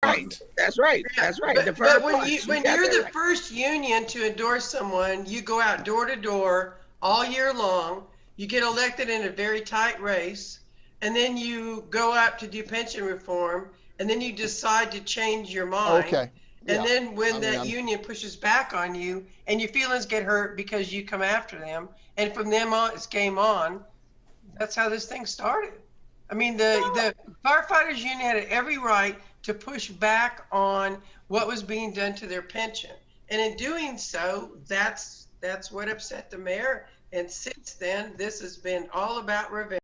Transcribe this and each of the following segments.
right. That's right. Yeah, That's right. The but first part. when Got you're that the right. first union to endorse someone, you go out door to door all year long. You get elected in a very tight race, and then you go out to do pension reform, and then you decide to change your mind. Okay. And Yeah. then when I mean, that union pushes back on you, and your feelings get hurt because you come after them, and from them on, it's game on. That's how this thing started. I mean, the firefighters union had every right to push back on what was being done to their pension, and in doing so, that's what upset the mayor. And since then, this has been all about revenge.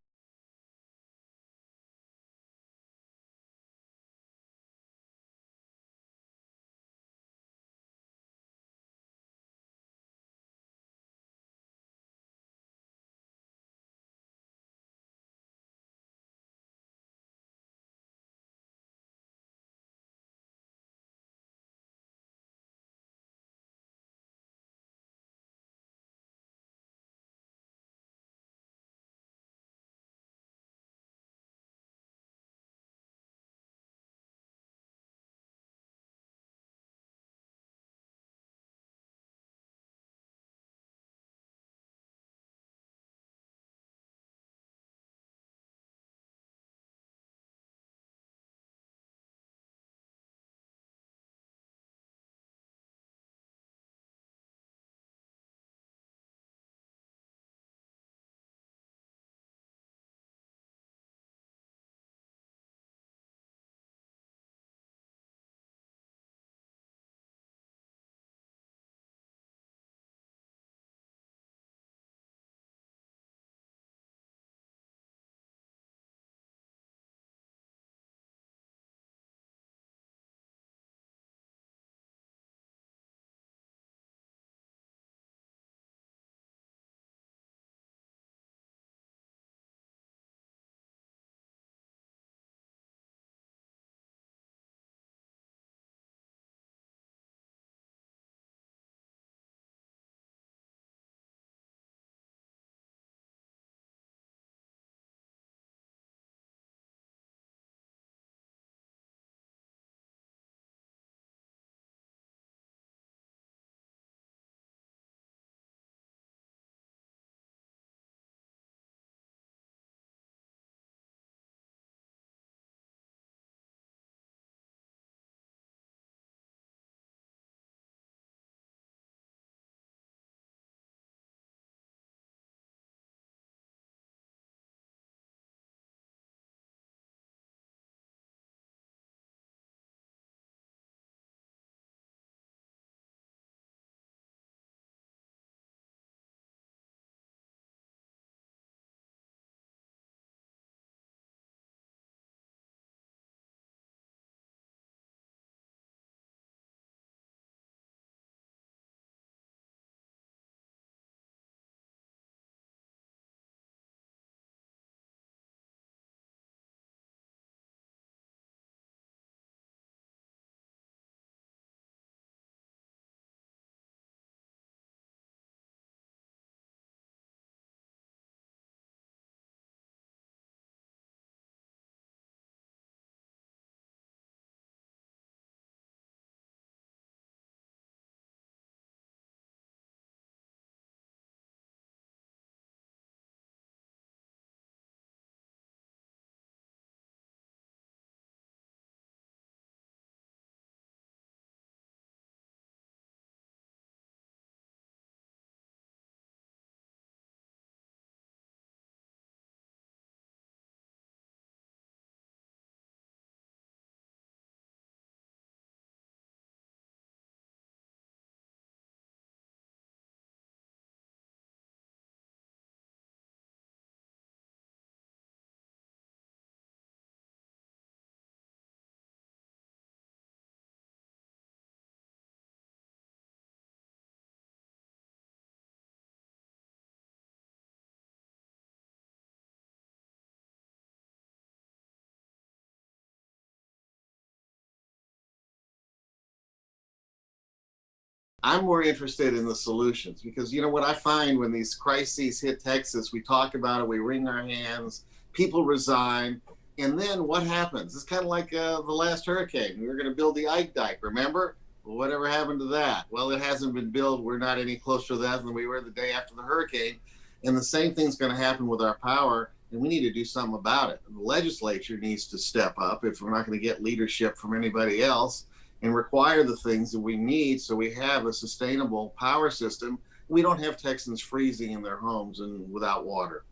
I'm more interested in the solutions because, you know, what I find when these crises hit Texas, we talk about it, we wring our hands, people resign. And then what happens? It's kind of like the last hurricane. We were going to build the Ike Dike, remember? Well, whatever happened to that? Well, it hasn't been built. We're not any closer to that than we were the day after the hurricane. And the same thing's going to happen with our power, and we need to do something about it. And the legislature needs to step up if we're not going to get leadership from anybody else and require the things that we need so we have a sustainable power system. We don't have Texans freezing in their homes and without water.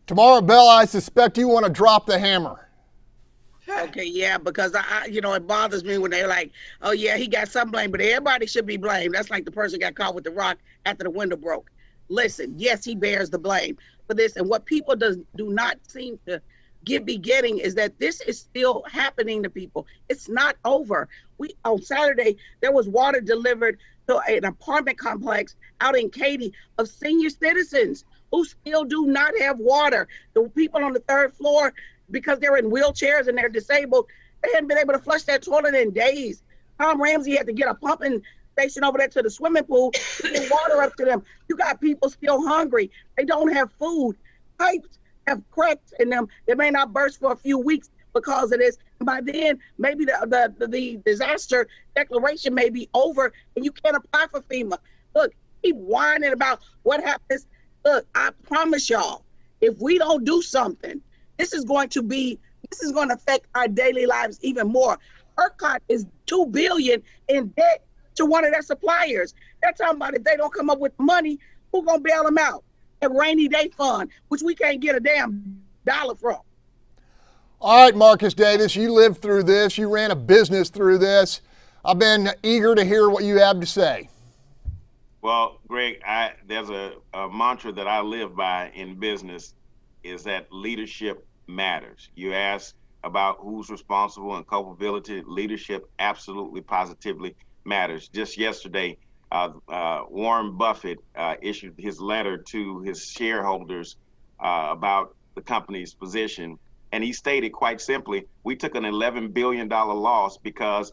Tomorrow, Bill, I suspect you want to drop the hammer. Okay, yeah, because it bothers me when they're like, oh yeah, he got some blame, but everybody should be blamed. That's like the person got caught with the rock after the window broke. Listen, yes, he bears the blame for this. And what people do not seem to be getting is that this is still happening to people. It's not over. On Saturday, there was water delivered to an apartment complex out in Katy of senior citizens who still do not have water. The people on the third floor, because they're in wheelchairs and they're disabled, they hadn't been able to flush their toilet in days. Tom Ramsey had to get a pumping station over there to the swimming pool to get water up to them. You got people still hungry. They don't have food. Pipes have cracks in them. They may not burst for a few weeks because of this. And by then, maybe the disaster declaration may be over and you can't apply for FEMA. Look, keep whining about what happens. Look, I promise y'all, if we don't do something, this is going to affect our daily lives even more. ERCOT is $2 billion in debt to one of their suppliers. They're talking about if they don't come up with money, who's gonna bail them out? A rainy day fund, which we can't get a damn dollar from. All right, Marcus Davis, you lived through this. You ran a business through this. I've been eager to hear what you have to say. Well, Greg, there's a mantra that I live by in business is that leadership matters. You ask about who's responsible and culpability. Leadership absolutely, positively matters. Just yesterday, Warren Buffett issued his letter to his shareholders about the company's position. And he stated quite simply, we took an $11 billion loss because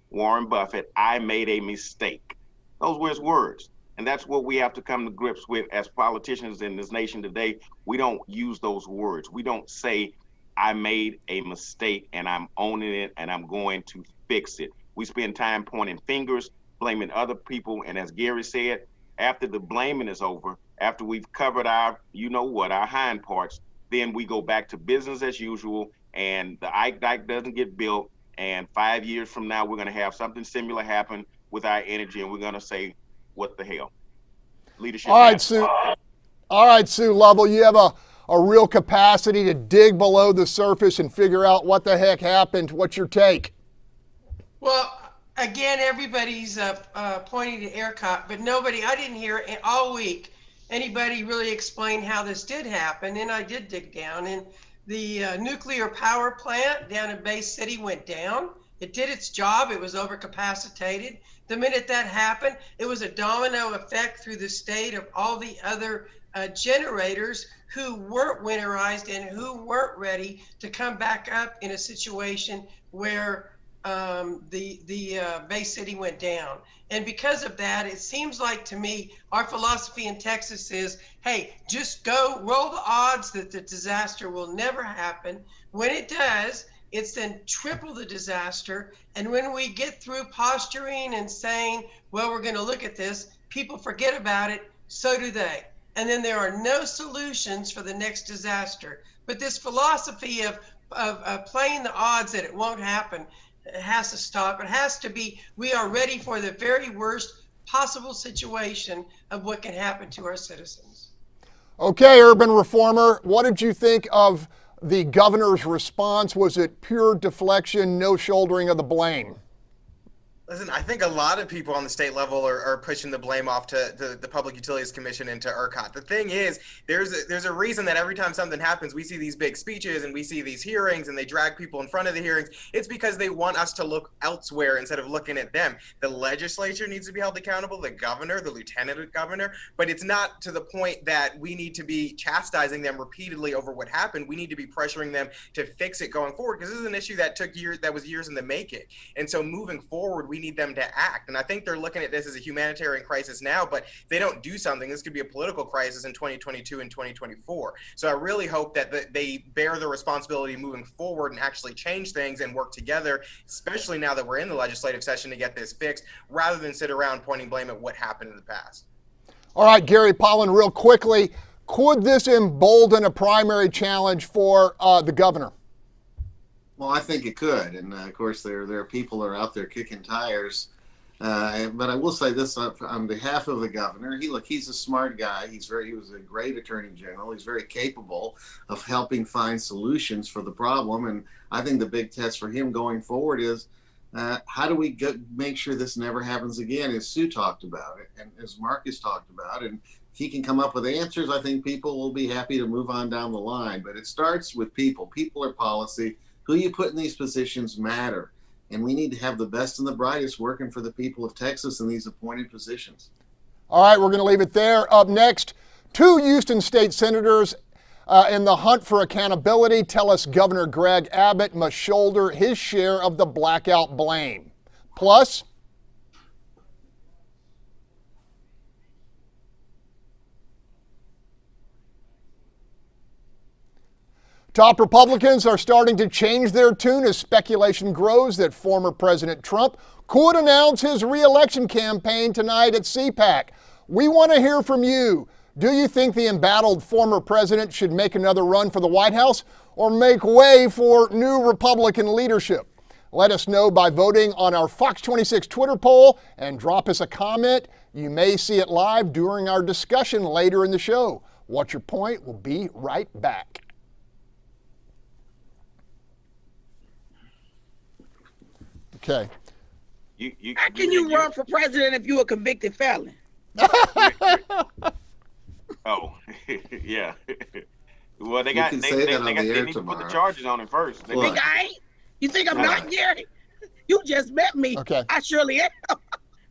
Warren Buffett, I made a mistake. Those were his words. And that's what we have to come to grips with as politicians in this nation today. We don't use those words. We don't say, I made a mistake and I'm owning it and I'm going to fix it. We spend time pointing fingers, blaming other people. And as Gary said, after the blaming is over, after we've covered our hind parts, then we go back to business as usual and the Ike Dike doesn't get built. And 5 years from now, we're going to have something similar happen with our energy and we're going to say, what the hell? Leadership. All right, Sue Lovell, you have a real capacity to dig below the surface and figure out what the heck happened. What's your take? Well, again, everybody's pointing to ERCOT, but I didn't hear all week anybody really explain how this did happen. And I did dig down, and the nuclear power plant down in Bay City went down. It did its job. It was overcapacitated. The minute that happened, it was a domino effect through the state of all the other generators who weren't winterized and who weren't ready to come back up in a situation where the Bay City went down. And because of that, it seems like to me, our philosophy in Texas is, hey, just go roll the odds that the disaster will never happen. When it does, it's then triple the disaster. And when we get through posturing and saying, well, we're going to look at this, people forget about it. So do they. And then there are no solutions for the next disaster. But this philosophy of playing the odds that it won't happen, it has to stop. It has to be, we are ready for the very worst possible situation of what can happen to our citizens. Okay, urban reformer, what did you think of the governor's response? Was it pure deflection, no shouldering of the blame? Listen, I think a lot of people on the state level are pushing the blame off to the Public Utilities Commission and to ERCOT. The thing is, there's a reason that every time something happens, we see these big speeches and we see these hearings and they drag people in front of the hearings. It's because they want us to look elsewhere instead of looking at them. The legislature needs to be held accountable, the governor, the lieutenant governor, but it's not to the point that we need to be chastising them repeatedly over what happened. We need to be pressuring them to fix it going forward, because this is an issue that took years, that was years in the making. And so moving forward, we need them to act. And I think they're looking at this as a humanitarian crisis now, but if they don't do something, this could be a political crisis in 2022 and 2024. So I really hope that they bear the responsibility moving forward and actually change things and work together, especially now that we're in the legislative session, to get this fixed, rather than sit around pointing blame at what happened in the past. All right, Gary Pollan, real quickly, could this embolden a primary challenge for the governor? Well, I think it could, and of course there are people that are out there kicking tires. But I will say this on behalf of the governor: he's a smart guy. He was a great attorney general. He's very capable of helping find solutions for the problem. And I think the big test for him going forward is how do we make sure this never happens again? As Sue talked about it, and as Marcus talked about, and if he can come up with answers, I think people will be happy to move on down the line. But it starts with people. People are policy. Who you put in these positions matter. And we need to have the best and the brightest working for the people of Texas in these appointed positions. All right, we're going to leave it there. Up next, 2 Houston state senators in the hunt for accountability tell us Governor Greg Abbott must shoulder his share of the blackout blame. Plus, top Republicans are starting to change their tune as speculation grows that former President Trump could announce his re-election campaign tonight at CPAC. We want to hear from you. Do you think the embattled former president should make another run for the White House or make way for new Republican leadership? Let us know by voting on our Fox 26 Twitter poll and drop us a comment. You may see it live during our discussion later in the show. What's your point? We'll be right back. Okay. How can you run for president if you're a convicted felon? Oh, yeah. Well, they need to put the charges on him first. You think I ain't? You think I'm not, Gary? You just met me. Okay. I surely am.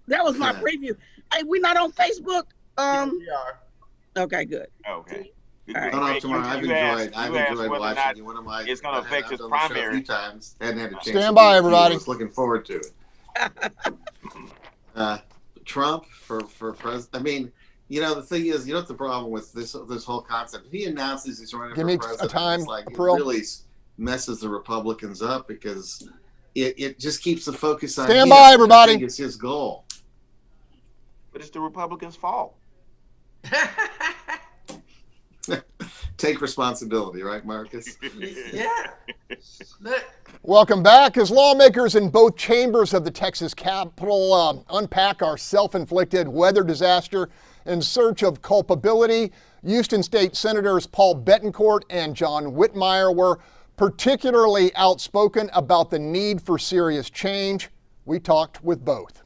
That was my preview. Hey, we not on Facebook? Yeah, we are. Okay, good. Okay. All right. Tomorrow. I've enjoyed watching you. It's going to affect his primary. A few times. Hadn't had a chance. Stand by, everybody. I was looking forward to it. Trump for president. I mean, the thing is, what the problem with this whole concept? If he announces he's running for president, a time, it's like April. It really messes the Republicans up because it just keeps the focus on Stand him. by, everybody. I think it's his goal. But it's the Republicans' fault. Take responsibility, right, Marcus? Yeah. Look. Welcome back. As lawmakers in both chambers of the Texas Capitol unpack our self-inflicted weather disaster in search of culpability, Houston State Senators Paul Bettencourt and John Whitmire were particularly outspoken about the need for serious change. We talked with both.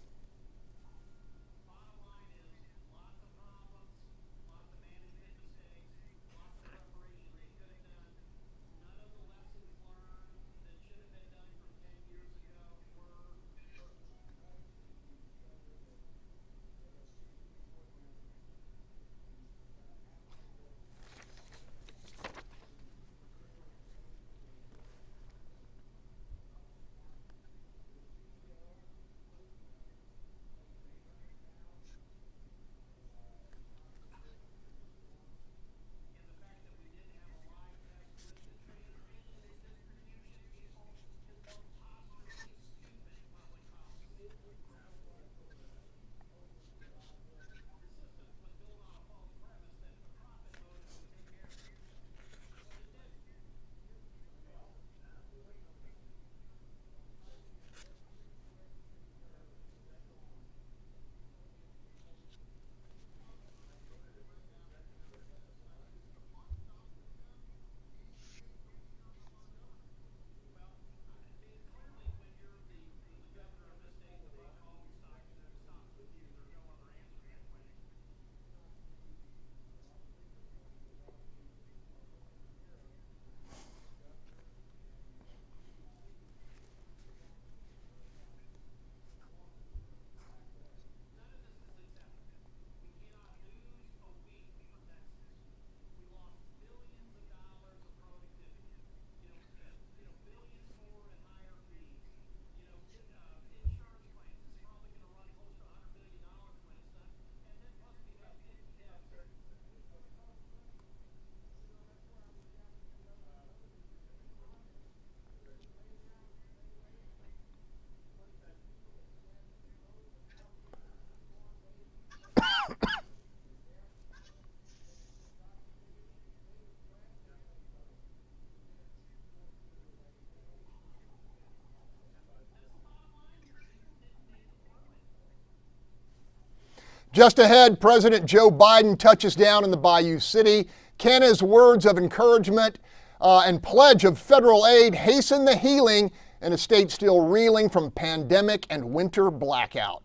Just ahead, President Joe Biden touches down in the Bayou City. Can his words of encouragement and pledge of federal aid hasten the healing in a state still reeling from pandemic and winter blackout?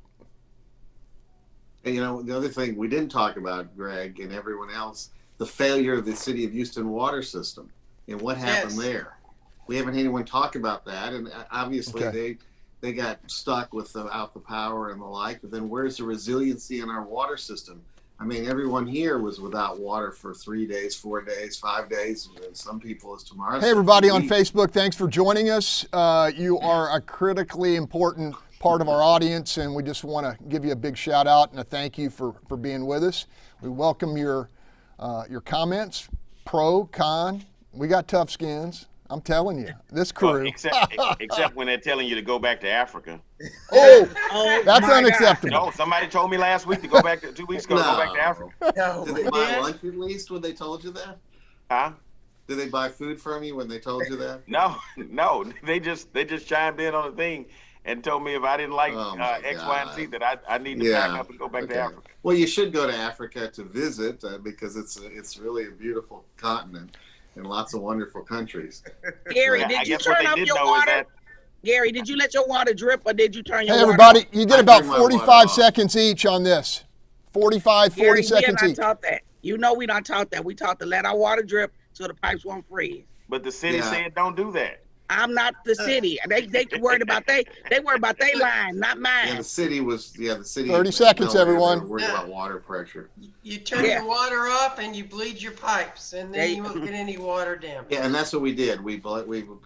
And, the other thing we didn't talk about, Greg, and everyone else, the failure of the city of Houston water system and what happened there. We haven't had anyone talk about that, and obviously they got stuck without the power and the like. But then where's the resiliency in our water system? I mean, everyone here was without water for 3 days, 4 days, 5 days, and some people is tomorrow. Hey, everybody on Facebook, thanks for joining us. You are a critically important part of our audience, and we just want to give you a big shout out and a thank you for being with us. We welcome your comments, pro, con. We got tough skins. I'm telling you, this crew. Well, except when they're telling you to go back to Africa. Oh, that's unacceptable. No, somebody told me last week to go back 2 weeks ago. Go back to Africa. No. Did they buy lunch at least when they told you that? Huh? Did they buy food from you when they told you that? No. They just chimed in on the thing and told me if I didn't like X, Y, and Z that I need to pack up and go back to Africa. Well, you should go to Africa to visit because it's really a beautiful continent and lots of wonderful countries. Gary, did you turn off your water? Gary, did you let your water drip or did you turn your water off? Hey, everybody, you get about 45 seconds each on this. 40 seconds each. Taught that. We not taught that. We taught to let our water drip so the pipes won't freeze. But the city said don't do that. I'm not the city. They worried about they worried about their line, not mine. Yeah, the city 30 seconds, everyone. Worried about water pressure. You turn your water off and you bleed your pipes, and then you won't get any water damage. Yeah, and that's what we did. We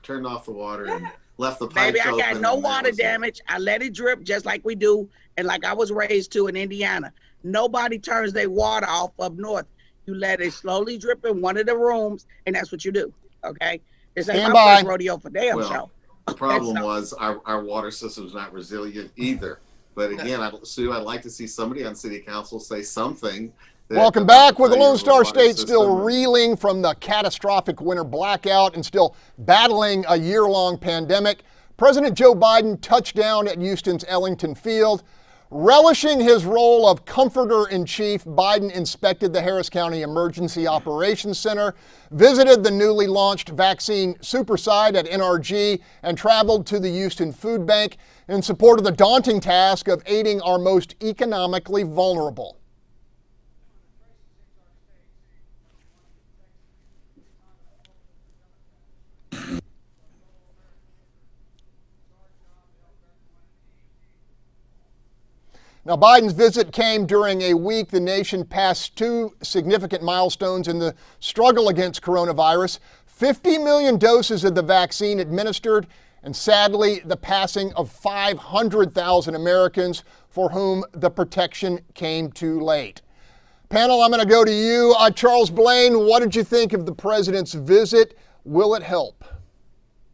turned off the water and left the pipes open. Baby, I got no water damage. I let it drip just like we do, and like I was raised to in Indiana. Nobody turns their water off up north. You let it slowly drip in one of the rooms, and that's what you do. Okay. This ain't my first rodeo for damn show. The problem was our water system's not resilient either. But again, Sue, I'd like to see somebody on city council say something. Welcome back. With the Lone Star State still reeling from the catastrophic winter blackout and still battling a year-long pandemic, President Joe Biden touched down at Houston's Ellington Field. Relishing his role of comforter-in-chief, Biden inspected the Harris County Emergency Operations Center, visited the newly launched vaccine super site at NRG, and traveled to the Houston Food Bank in support of the daunting task of aiding our most economically vulnerable. Now, Biden's visit came during a week the nation passed two significant milestones in the struggle against coronavirus: 50 million doses of the vaccine administered, and sadly, the passing of 500,000 Americans for whom the protection came too late. Panel, I'm going to go to you. Charles Blaine, what did you think of the president's visit? Will it help?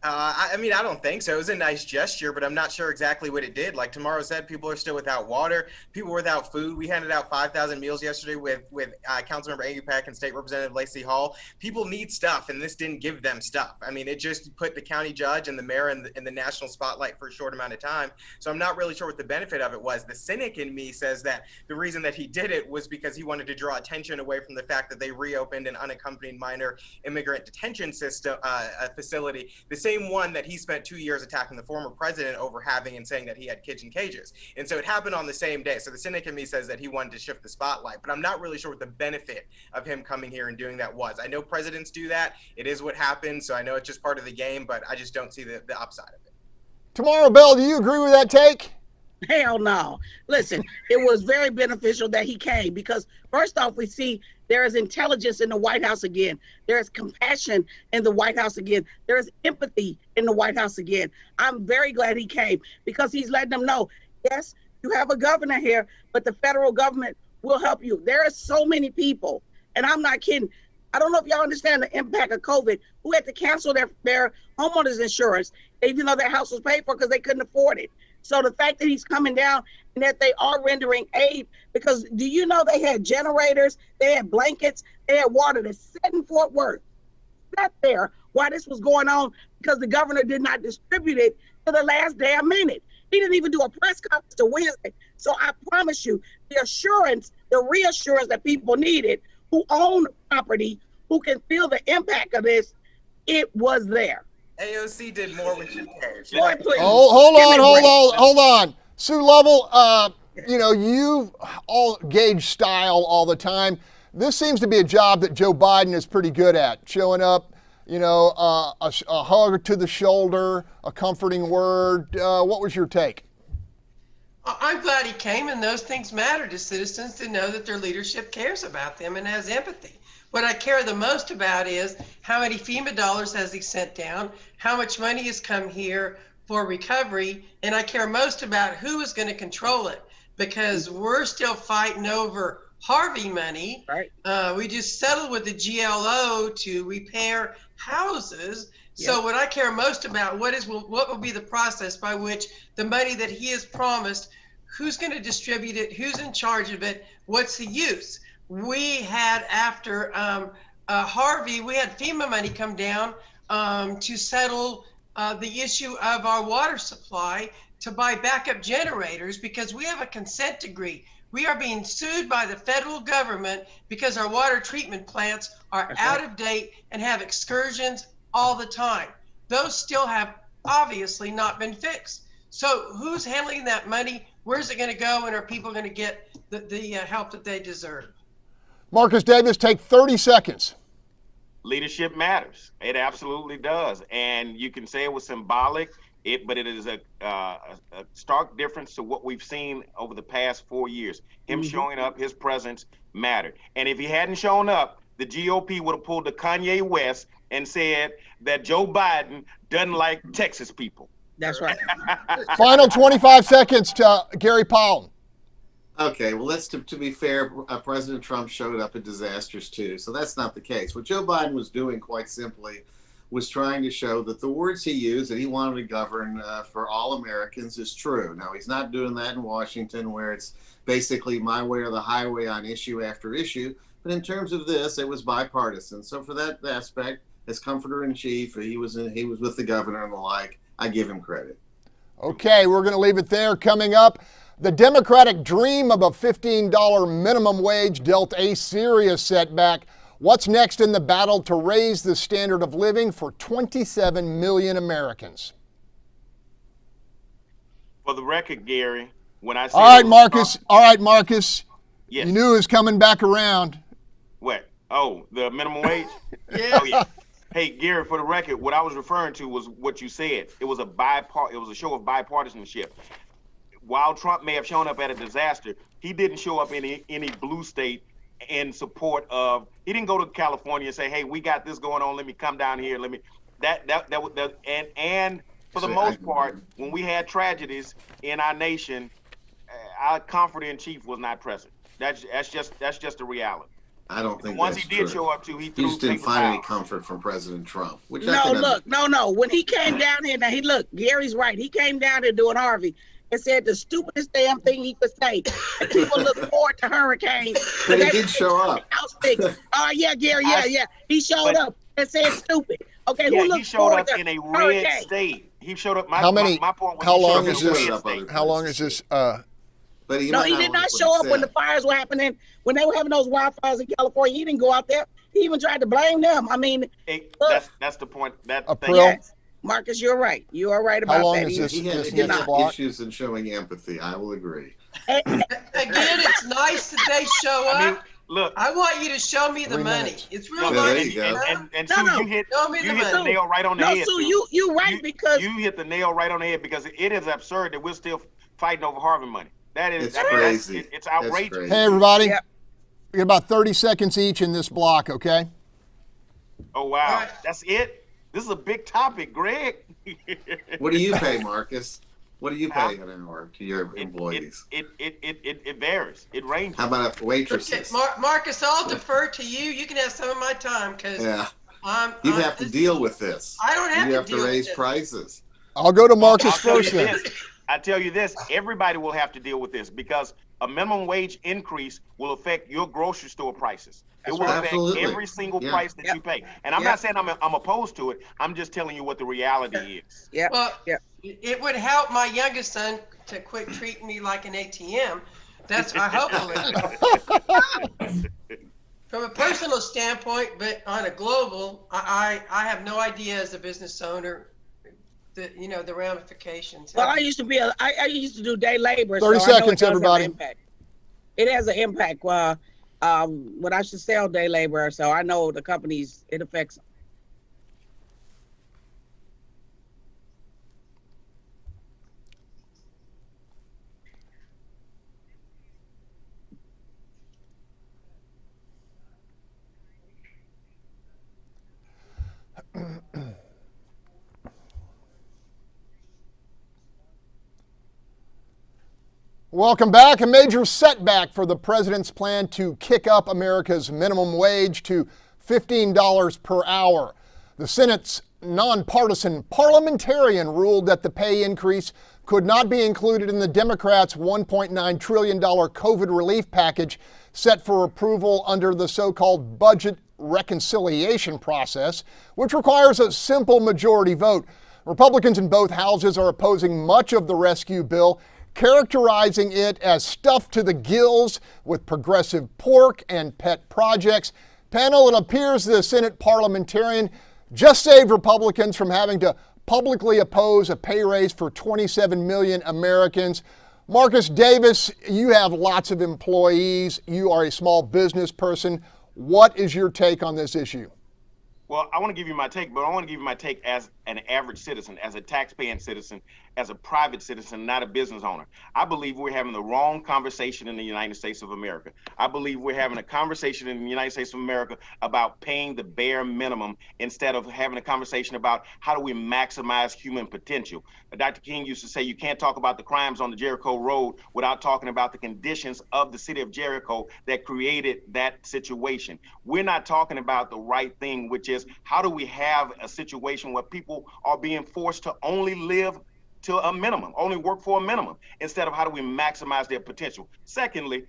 I mean, I don't think so. It was a nice gesture, but I'm not sure exactly what it did. Like Tomorrow said, people are still without water. People were without food. We handed out 5,000 meals yesterday with Councilmember Amy Pack and State Representative Lacey Hall. People need stuff, and this didn't give them stuff. I mean, it just put the county judge and the mayor in the national spotlight for a short amount of time. So I'm not really sure what the benefit of it was. The cynic in me says that the reason that he did it was because he wanted to draw attention away from the fact that they reopened an unaccompanied minor immigrant detention system facility, the same one that he spent 2 years attacking the former president over having and saying that he had kids in cages. And so it happened on the same day. So the cynic in me says that he wanted to shift the spotlight, but I'm not really sure what the benefit of him coming here and doing that was. I know presidents do that. It is what happens. So I know it's just part of the game, but I just don't see the upside of it. Tomorrow, Bell, do you agree with that take? Hell no. Listen, it was very beneficial that he came because first off, we see there is intelligence in the White House again. There is compassion in the White House again. There is empathy in the White House again. I'm very glad he came because he's letting them know, yes, you have a governor here, but the federal government will help you. There are so many people, and I'm not kidding. I don't know if y'all understand the impact of COVID, who had to cancel their homeowners insurance, even though their house was paid for because they couldn't afford it. So the fact that he's coming down and that they are rendering aid, because do you know they had generators, they had blankets, they had water that sat in Fort Worth, sat there while this was going on because the governor did not distribute it to the last damn minute. He didn't even do a press conference till Wednesday. So I promise you, the reassurance that people needed who own property, who can feel the impact of this, it was there. AOC did more when she cared. Boy, please. Hold on. Sue Lovell, you all gauge style all the time. This seems to be a job that Joe Biden is pretty good at, showing up, a hug to the shoulder, a comforting word. What was your take? I'm glad he came, and those things matter to citizens to know that their leadership cares about them and has empathy. What I care the most about is how many FEMA dollars has he sent down, how much money has come here for recovery, and I care most about who is going to control it, because we're still fighting over Harvey money. Right. We just settled with the GLO to repair houses. So what I care most about, what will be the process by which the money that he has promised, who's going to distribute it, who's in charge of it, what's the use? We had, after Harvey, we had FEMA money come down to settle the issue of our water supply, to buy backup generators, because we have a consent decree. We are being sued by the federal government because our water treatment plants are out of date and have excursions all the time. Those still have obviously not been fixed. So who's handling that money? Where's it going to go? And are people going to get the help that they deserve? Marcus Davis, take 30 seconds. Leadership matters. It absolutely does. And you can say it was symbolic, but it is a stark difference to what we've seen over the past 4 years. Him showing up, his presence mattered. And if he hadn't shown up, the GOP would have pulled the Kanye West and said that Joe Biden doesn't like Texas people. That's right. Final 25 seconds to Gary Powell. Okay, well, to be fair, President Trump showed up at disasters too, so that's not the case. What Joe Biden was doing, quite simply, was trying to show that the words he used, that he wanted to govern for all Americans, is true. Now, he's not doing that in Washington, where it's basically my way or the highway on issue after issue. But in terms of this, it was bipartisan. So for that aspect, as comforter in chief, he was with the governor and the like. I give him credit. Okay, we're going to leave it there. Coming up, the Democratic dream of a $15 minimum wage dealt a serious setback. What's next in the battle to raise the standard of living for 27 million Americans? For the record, Gary, when I said... All right, Marcus. Yes. You knew it was coming back around. What? Oh, the minimum wage? Yeah. Oh, yeah. Hey, Gary, for the record, what I was referring to was what you said. It was a show of bipartisanship. While Trump may have shown up at a disaster, he didn't show up in any blue state in support of. He didn't go to California and say, "Hey, we got this going on. Let me come down here. Let me." And for the most part, when we had tragedies in our nation, our comforter in chief was not present. That's just the reality. I don't think once that's he did true. show up too, he just didn't find any out. comfort from President Trump. Which No. When he came down here, Gary's right. He came down here doing Harvey and said the stupidest damn thing he could say. And people look forward to hurricanes. But he did show up. Yeah, Gary, yeah. He showed up and said stupid. Okay, Yeah, who looks he showed forward up to in a red hurricane? state. He showed up. My point was how he showed long up is in a this? red state. How long is this? But he No, he did not show up when the fires were happening. When they were having those wildfires in California, he didn't go out there. He even tried to blame them. I mean, Hey, look, that's the point. That April? thing. yes, Marcus, you're right. You are right about How long that. is this? He had This next not. block? issues in showing empathy. I will agree. Again, it's nice that they show up. I mean, look. I want you to show me the 3 money. minutes. It's real Yeah, nice. there you go. And No, Sue, no. you hit Show me the the money. nail right on the No, head. Sue, Sue. you're right because You hit the nail right on the head because it is absurd that we're still fighting over Harvey money. That is It's crazy. It's That's outrageous. crazy. Hey, everybody. Yep. We got about 30 seconds each in this block, okay? Oh wow, All right. that's it. This is a big topic, Greg. What do you pay, Marcus? What do you Huh? pay an hour to your employees? It varies. It ranges. How about Okay, waitresses? Marcus, I'll defer to you. You can have some of my time because Yeah, you have to deal with this. I don't have You to have deal to with raise this. prices. I'll go to Marcus I'll tell you first then. this. I tell you this, everybody will have to deal with this because a minimum wage increase will affect your grocery store prices. It will affect Absolutely. every single price that you pay. And I'm not saying I'm opposed to it. I'm just telling you what the reality is. Yeah. Well, it would help my youngest son to quit treating me like an ATM. That's, I hope it would. From a personal standpoint, but on a global, I have no idea as a business owner, the ramifications. Well, I used to do day labor. 30 so seconds, I know it does everybody. Have an impact. It has an impact. When I should sell day labor, so I know the companies, it affects them. Welcome back. A major setback for the president's plan to kick up America's minimum wage to $15 per hour. The Senate's nonpartisan parliamentarian ruled that the pay increase could not be included in the Democrats' $1.9 trillion COVID relief package set for approval under the so-called budget reconciliation process, which requires a simple majority vote. Republicans in both houses are opposing much of the rescue bill, characterizing it as stuffed to the gills with progressive pork and pet projects. Panel, it appears the Senate parliamentarian just saved Republicans from having to publicly oppose a pay raise for 27 million Americans. Marcus Davis, you have lots of employees. You are a small business person. What is your take on this issue? Well, I want to give you my take, but I want to give you my take as an average citizen, as a taxpaying citizen, as a private citizen, not a business owner. I believe we're having the wrong conversation in the United States of America. I believe we're having a conversation in the United States of America about paying the bare minimum instead of having a conversation about how do we maximize human potential. Dr. King used to say you can't talk about the crimes on the Jericho Road without talking about the conditions of the city of Jericho that created that situation. We're not talking about the right thing, which is how do we have a situation where people are being forced to only live to a minimum, only work for a minimum, instead of how do we maximize their potential. Secondly,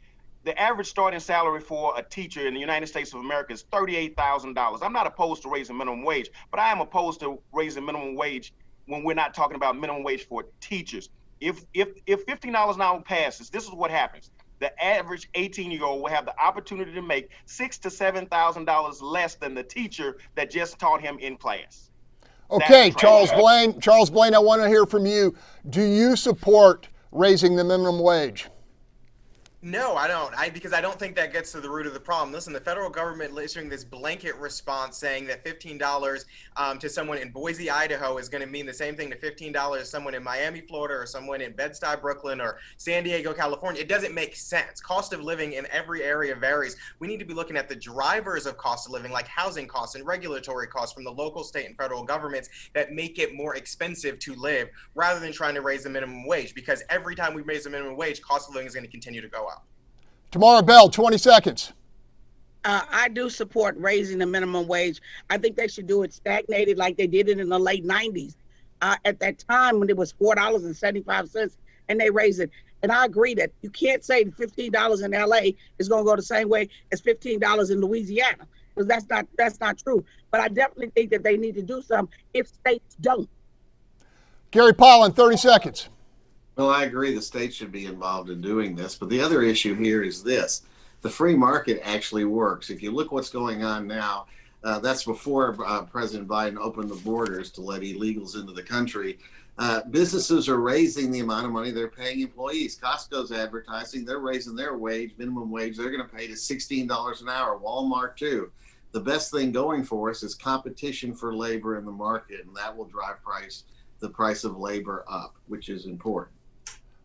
the average starting salary for a teacher in the United States of America is $38,000. I'm not opposed to raising minimum wage, but I am opposed to raising minimum wage when we're not talking about minimum wage for teachers. If $15 an hour passes, this is what happens. The average 18-year-old will have the opportunity to make $6,000 to $7,000 less than the teacher that just taught him in class. Okay, Charles Blaine, I want to hear from you. Do you support raising the minimum wage? No, I don't. Because I don't think that gets to the root of the problem. Listen, the federal government issuing this blanket response saying that $15 to someone in Boise, Idaho is going to mean the same thing to $15 to someone in Miami, Florida, or someone in Bed-Stuy, Brooklyn, or San Diego, California. It doesn't make sense. Cost of living in every area varies. We need to be looking at the drivers of cost of living, like housing costs and regulatory costs from the local, state, and federal governments that make it more expensive to live, rather than trying to raise the minimum wage. Because every time we raise the minimum wage, cost of living is going to continue to go up. Tamara Bell, 20 seconds. I do support raising the minimum wage. I think they should do it stagnated like they did it in the late 90s. At that time when it was $4.75 and they raised it. And I agree that you can't say $15 in LA is going to go the same way as $15 in Louisiana, because that's not true. But I definitely think that they need to do something if states don't. Gary Pollan, 30 seconds. Well, I agree the state should be involved in doing this, but the other issue here is this. The free market actually works. If you look what's going on now, that's before President Biden opened the borders to let illegals into the country. Businesses are raising the amount of money they're paying employees. Costco's advertising, they're raising their wage, minimum wage, they're going to pay to $16 an hour. Walmart too. The best thing going for us is competition for labor in the market, and that will drive the price of labor up, which is important.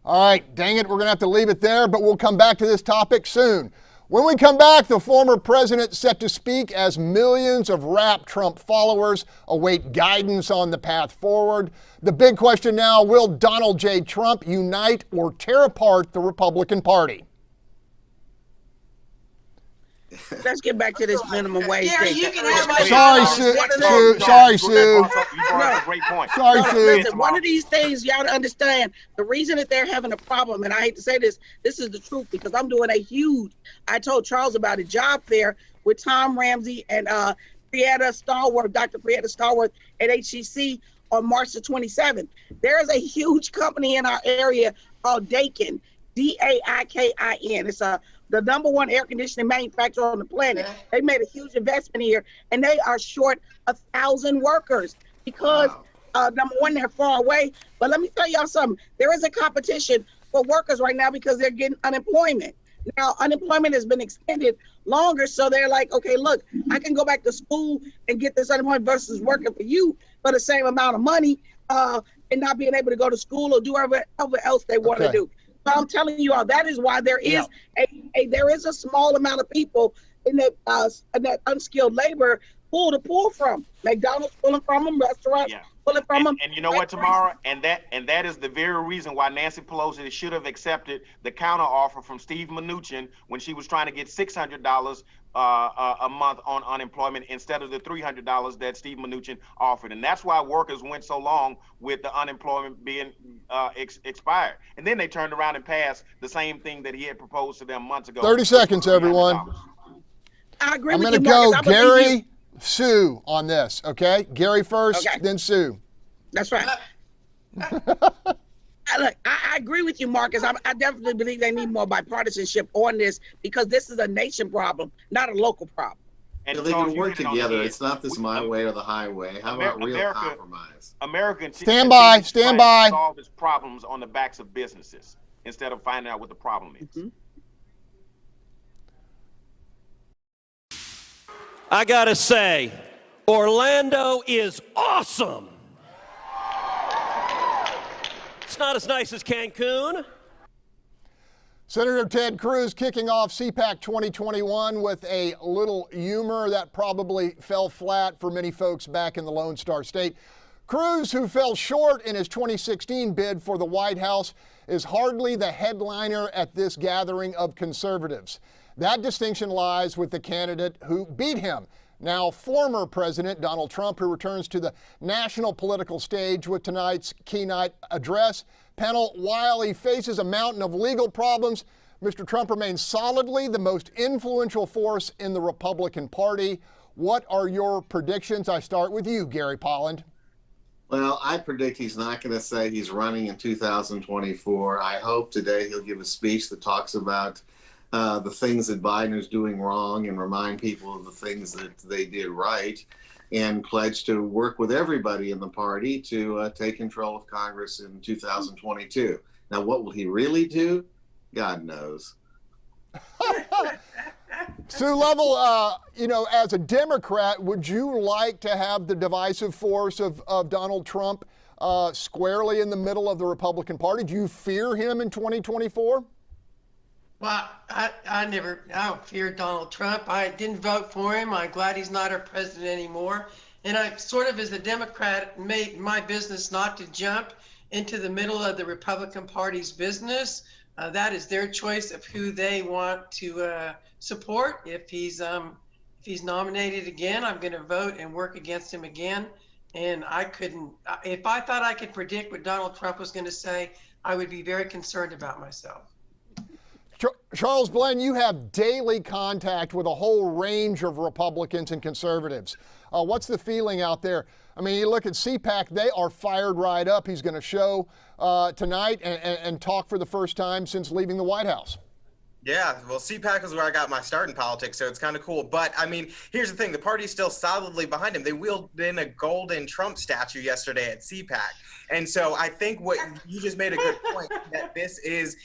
All right, dang it, we're going to have to leave it there, but we'll come back to this topic soon. When we come back, the former president set to speak as millions of Rap Trump followers await guidance on the path forward. The big question now, will Donald J. Trump unite or tear apart the Republican Party? Let's get back to this minimum wage Gary, thing. you can have my Sorry, Sue. Sorry, Sue. You brought up a great point. Sorry, No, Sue. listen, one of these things y'all to understand, the reason that they're having a problem, and I hate to say this is the truth, because I'm doing a huge, I told Charles about a job fair with Tom Ramsey and Prieta Starworth, Dr. Prieta Starworth at HCC on March the 27th. There is a huge company in our area called Daikin, Daikin. It's the #1 air conditioning manufacturer on the planet. They made a huge investment here, and they are short 1,000 workers because #1, they're far away. But let me tell y'all something. There is a competition for workers right now because they're getting unemployment. Now, unemployment has been extended longer, so they're like, okay, look, I can go back to school and get this unemployment versus working for you for the same amount of money and not being able to go to school or do whatever else they want to do. So I'm telling you all, that is why there is there is a small amount of people in that unskilled labor pool to pull from. McDonald's pulling from them, restaurants pulling from them. And you know what, Tamara? And that is the very reason why Nancy Pelosi should have accepted the counter offer from Steve Mnuchin when she was trying to get $600 a month on unemployment instead of the $300 that Steve Mnuchin offered. And that's why workers went so long with the unemployment being expired. And then they turned around and passed the same thing that he had proposed to them months ago. 30 seconds, everyone. I agree I'm with going to you, go Marcus. Gary, Sue on this, okay? Gary first, then Sue. That's right. Look, I agree with you, Marcus. I definitely believe they need more bipartisanship on this because this is a nation problem, not a local problem. And they can work hit it on the together. head. It's not this my way or the highway. How about real compromise? Americans Stand by. solve its problems on the backs of businesses instead of finding out what the problem is. I gotta say, Orlando is awesome. It's not as nice as Cancun. Senator Ted Cruz kicking off CPAC 2021 with a little humor that probably fell flat for many folks back in the Lone Star State. Cruz, who fell short in his 2016 bid for the White House, is hardly the headliner at this gathering of conservatives. That distinction lies with the candidate who beat him, now former President Donald Trump, who returns to the national political stage with tonight's keynote address. Panel, while he faces a mountain of legal problems, Mr. Trump remains solidly the most influential force in the Republican Party. What are your predictions? I start with you, Gary Polland. Well, I predict he's not going to say he's running in 2024. I hope today he'll give a speech that talks about the things that Biden is doing wrong and remind people of the things that they did right, and pledge to work with everybody in the party to take control of Congress in 2022. Now, what will he really do? God knows. Sue Lovell, as a Democrat, would you like to have the divisive force of Donald Trump squarely in the middle of the Republican Party? Do you fear him in 2024? Well, I don't fear Donald Trump. I didn't vote for him. I'm glad he's not our president anymore. And I sort of, as a Democrat, made my business not to jump into the middle of the Republican Party's business. That is their choice of who they want to support. If he's nominated again, I'm going to vote and work against him again. And if I thought I could predict what Donald Trump was going to say, I would be very concerned about myself. Charles Blenn, you have daily contact with a whole range of Republicans and conservatives. What's the feeling out there? I mean, you look at CPAC, they are fired right up. He's going to show tonight and talk for the first time since leaving the White House. Yeah, well, CPAC is where I got my start in politics, so it's kind of cool. But, I mean, here's the thing. The party's still solidly behind him. They wheeled in a golden Trump statue yesterday at CPAC. And so I think what you just made a good point, that this is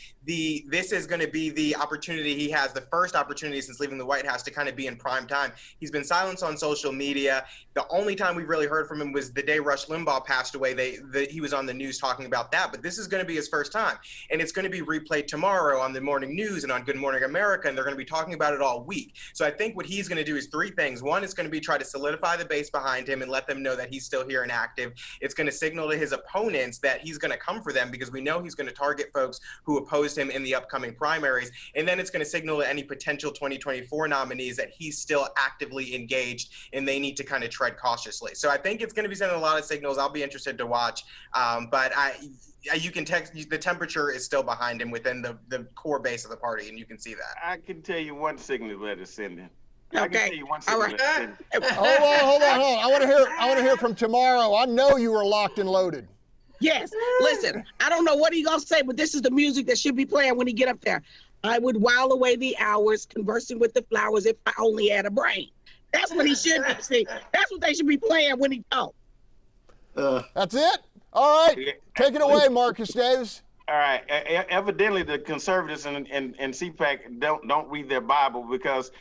going to be the opportunity he has, the first opportunity since leaving the White House to kind of be in prime time. He's been silenced on social media. The only time we've really heard from him was the day Rush Limbaugh passed away. He was on the news talking about that. But this is going to be his first time. And it's going to be replayed tomorrow on the morning news and on Good Good Morning America, and they're going to be talking about it all week. So I think what he's going to do is three things. One, it's going to be try to solidify the base behind him and let them know that he's still here and active. It's going to signal to his opponents that he's going to come for them because we know he's going to target folks who opposed him in the upcoming primaries. And then it's going to signal to any potential 2024 nominees that he's still actively engaged and they need to kind of tread cautiously. So I think it's going to be sending a lot of signals. I'll be interested to watch. But you can text, the temperature is still behind him within the core base of the party, and you can see that. I can tell you one signal that is sending. Okay. I can tell you one signal All right. that is sending. Hold on. I want to hear from Tomorrow. I know you were locked and loaded. Yes. Listen, I don't know what he's going to say, but this is the music that should be playing when he get up there. I would while away the hours conversing with the flowers if I only had a brain. That's what he should be saying. That's what they should be playing when he talks. That's it? All right. Take it away, Marcus Davis. All right. Evidently, the conservatives and CPAC don't read their Bible because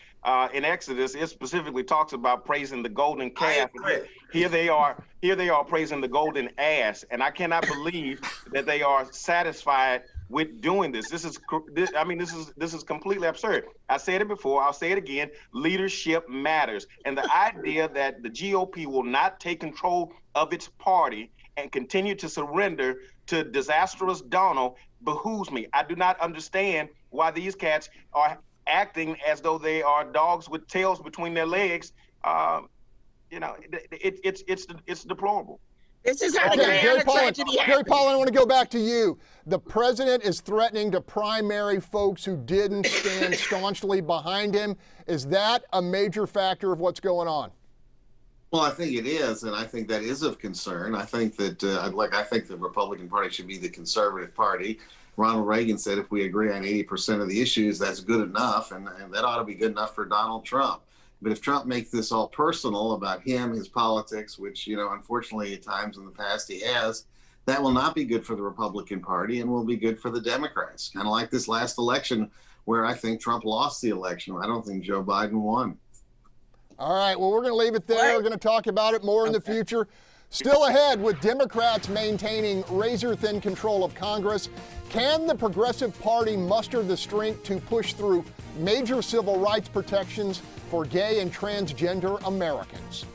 in Exodus it specifically talks about praising the golden calf. Here they are praising the golden ass, and I cannot believe that they are satisfied with doing this. This is completely absurd. I said it before. I'll say it again. Leadership matters, and the idea that the GOP will not take control of its party and continue to surrender to disastrous Donald behooves me. I do not understand why these cats are acting as though they are dogs with tails between their legs. It's deplorable. This is how the Gary tragedy Pollan, I want to go back to you. The president is threatening to primary folks who didn't stand staunchly behind him. Is that a major factor of what's going on? Well, I think it is, and I think that is of concern. I think that, I think the Republican Party should be the conservative party. Ronald Reagan said if we agree on 80% of the issues, that's good enough, and that ought to be good enough for Donald Trump. But if Trump makes this all personal about him, his politics, which, unfortunately at times in the past he has, that will not be good for the Republican Party and will be good for the Democrats. Kind of like this last election where I think Trump lost the election. I don't think Joe Biden won. All right, well, we're going to leave it there. We're going to talk about it more in the future. Still ahead, with Democrats maintaining razor-thin control of Congress, can the Progressive Party muster the strength to push through major civil rights protections for gay and transgender Americans?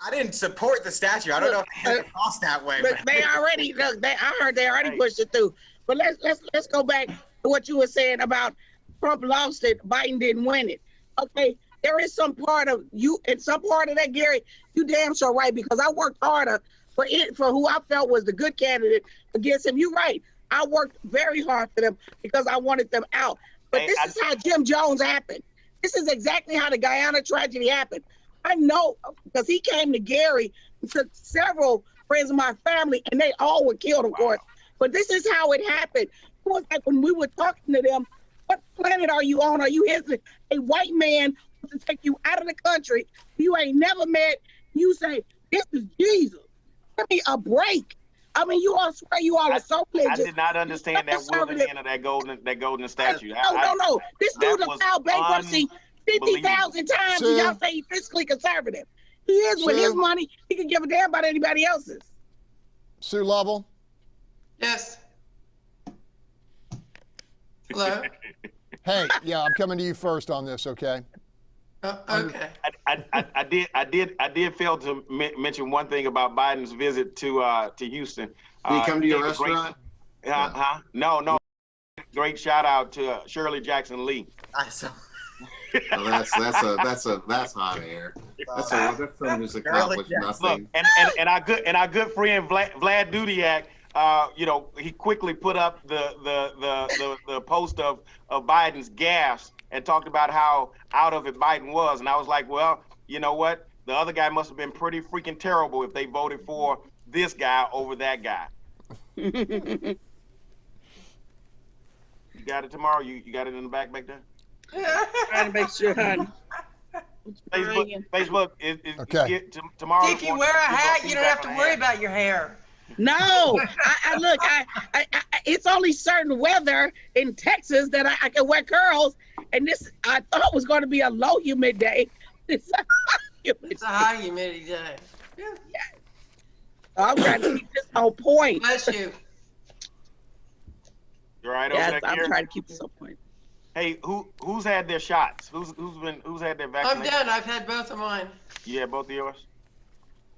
I didn't support the statue. I don't know if it came across that way. Look, I heard they already pushed it through. But let's go back to what you were saying about Trump lost it, Biden didn't win it. Okay, there is some part of you and some part of that, Gary, you damn sure right, because I worked harder for who I felt was the good candidate against him. You're right. I worked very hard for them because I wanted them out. But this is how Jim Jones happened. This is exactly how the Guyana tragedy happened. I know because he came to Gary and took several friends of my family, and they all were killed, of course. But this is how it happened. It was like when we were talking to them, what planet are you on? Are you a white man to take you out of the country you ain't never met? You say, this is Jesus. Give me a break. I mean, you all swear you all are so religious. I did not understand that wielding in of that golden statue. No. This dude has filed bankruptcy 50,000 times, and y'all say he's fiscally conservative. He is with his money. He can give a damn about anybody else's. Sue Lovell? Yes. Hello? Hey, yeah, I'm coming to you first on this, okay? Okay. I did fail to mention one thing about Biden's visit to Houston. Did he come to your restaurant? No. Great shout out to Shirley Jackson Lee. Well, that's hot air. That's just accomplished nothing. Look, and our good friend Vlad Dudiak, he quickly put up the post of Biden's gaffes and talked about how out of it Biden was. And I was like, well, you know what? The other guy must have been pretty freaking terrible if they voted for this guy over that guy. You got it tomorrow? You got it in the back there? Trying to make sure, honey. Facebook is okay. Tomorrow. If you wear a hat, you don't have to worry about your hair. No, look, it's only certain weather in Texas that I can wear curls, and this I thought was going to be a low humid day. It's a high humidity day. Yeah. I'm trying to keep this on point. Bless you. You all right over Yes, there, I'm Gary? trying to keep this up point. Hey, who's had their shots? Who's had their I'm vaccination? done. I've had both of mine. You had both of yours?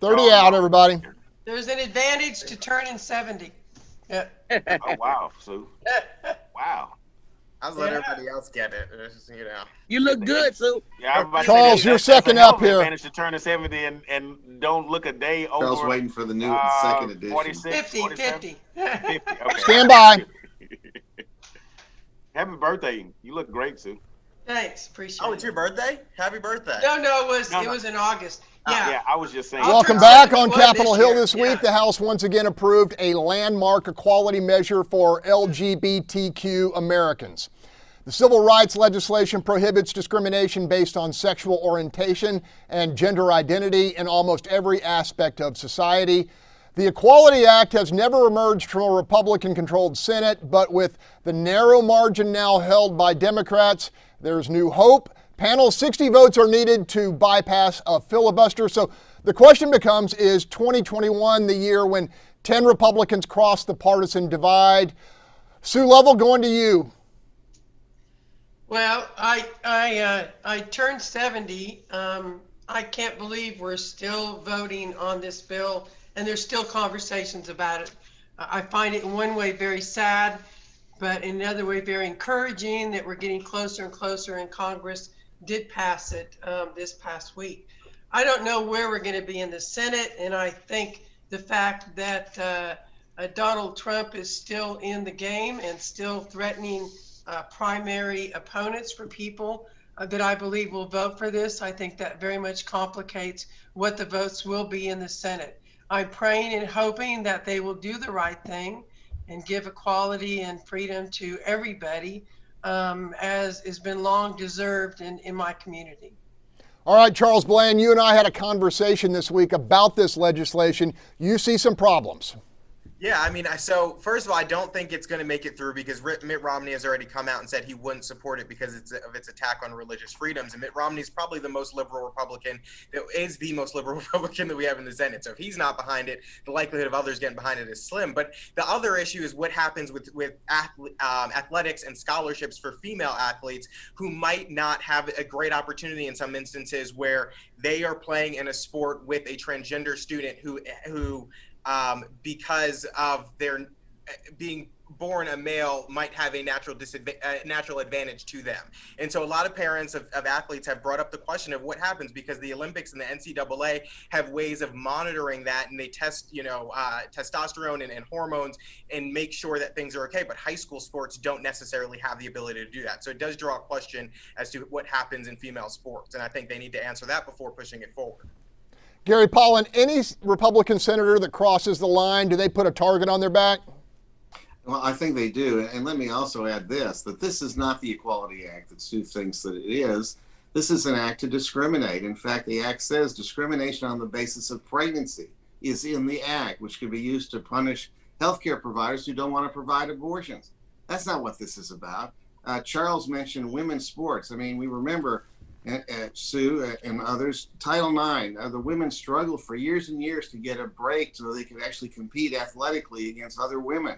30 Oh, out, no. everybody. There's an advantage to turning 70. Yeah. Oh wow, Sue. Wow. I was letting Yeah. everybody else get it. It's just, you know. You look good, Sue. Yeah, I was about to Charles, say you're that's second a hell up of an here. advantage to turn to 70 and don't look a day Charles over. waiting for the new second edition. 46, 50, 47? 50. 50. Okay. Stand by. Happy birthday. You look great, Sue. Thanks, appreciate Oh, it. it's your birthday? Happy birthday. No, it No. was in August. Yeah. Yeah, I was just saying. I'll Welcome turn back 71 on Capitol this Hill year. this week. Yeah. The House once again approved a landmark equality measure for LGBTQ Americans. The civil rights legislation prohibits discrimination based on sexual orientation and gender identity in almost every aspect of society. The Equality Act has never emerged from a Republican-controlled Senate, but with the narrow margin now held by Democrats, there's new hope. Panel 60 votes are needed to bypass a filibuster. So the question becomes, is 2021 the year when 10 Republicans cross the partisan divide? Sue Lovell, going to you. Well, I turned 70. I can't believe we're still voting on this bill, and there's still conversations about it. I find it in one way very sad, but in another way very encouraging that we're getting closer and closer, and Congress did pass it this past week. I don't know where we're going to be in the Senate, and I think the fact that Donald Trump is still in the game and still threatening primary opponents for people that I believe will vote for this, I think that very much complicates what the votes will be in the Senate. I'm praying and hoping that they will do the right thing and give equality and freedom to everybody, as has been long deserved in my community. All right, Charles Bland, you and I had a conversation this week about this legislation. You see some problems. Yeah, I mean, so first of all, I don't think it's going to make it through because Mitt Romney has already come out and said he wouldn't support it because of its attack on religious freedoms. And Mitt Romney is probably the most liberal Republican, that is the most liberal Republican that we have in the Senate. So if he's not behind it, the likelihood of others getting behind it is slim. But the other issue is what happens with athletics and scholarships for female athletes who might not have a great opportunity in some instances where they are playing in a sport with a transgender student who because of their being born a male might have a natural advantage to them. And so a lot of parents of athletes have brought up the question of what happens because the Olympics and the NCAA have ways of monitoring that, and they test, testosterone and hormones and make sure that things are okay. But high school sports don't necessarily have the ability to do that. So it does draw a question as to what happens in female sports. And I think they need to answer that before pushing it forward. Gary Pollan, any Republican senator that crosses the line, do they put a target on their back? Well, I think they do. And let me also add that this is not the Equality Act that Sue thinks that it is. This is an act to discriminate. In fact, the act says discrimination on the basis of pregnancy is in the act, which could be used to punish healthcare providers who don't want to provide abortions. That's not what this is about. Charles mentioned women's sports. I mean, we remember Sue and others, Title IX, the women struggled for years and years to get a break so they could actually compete athletically against other women.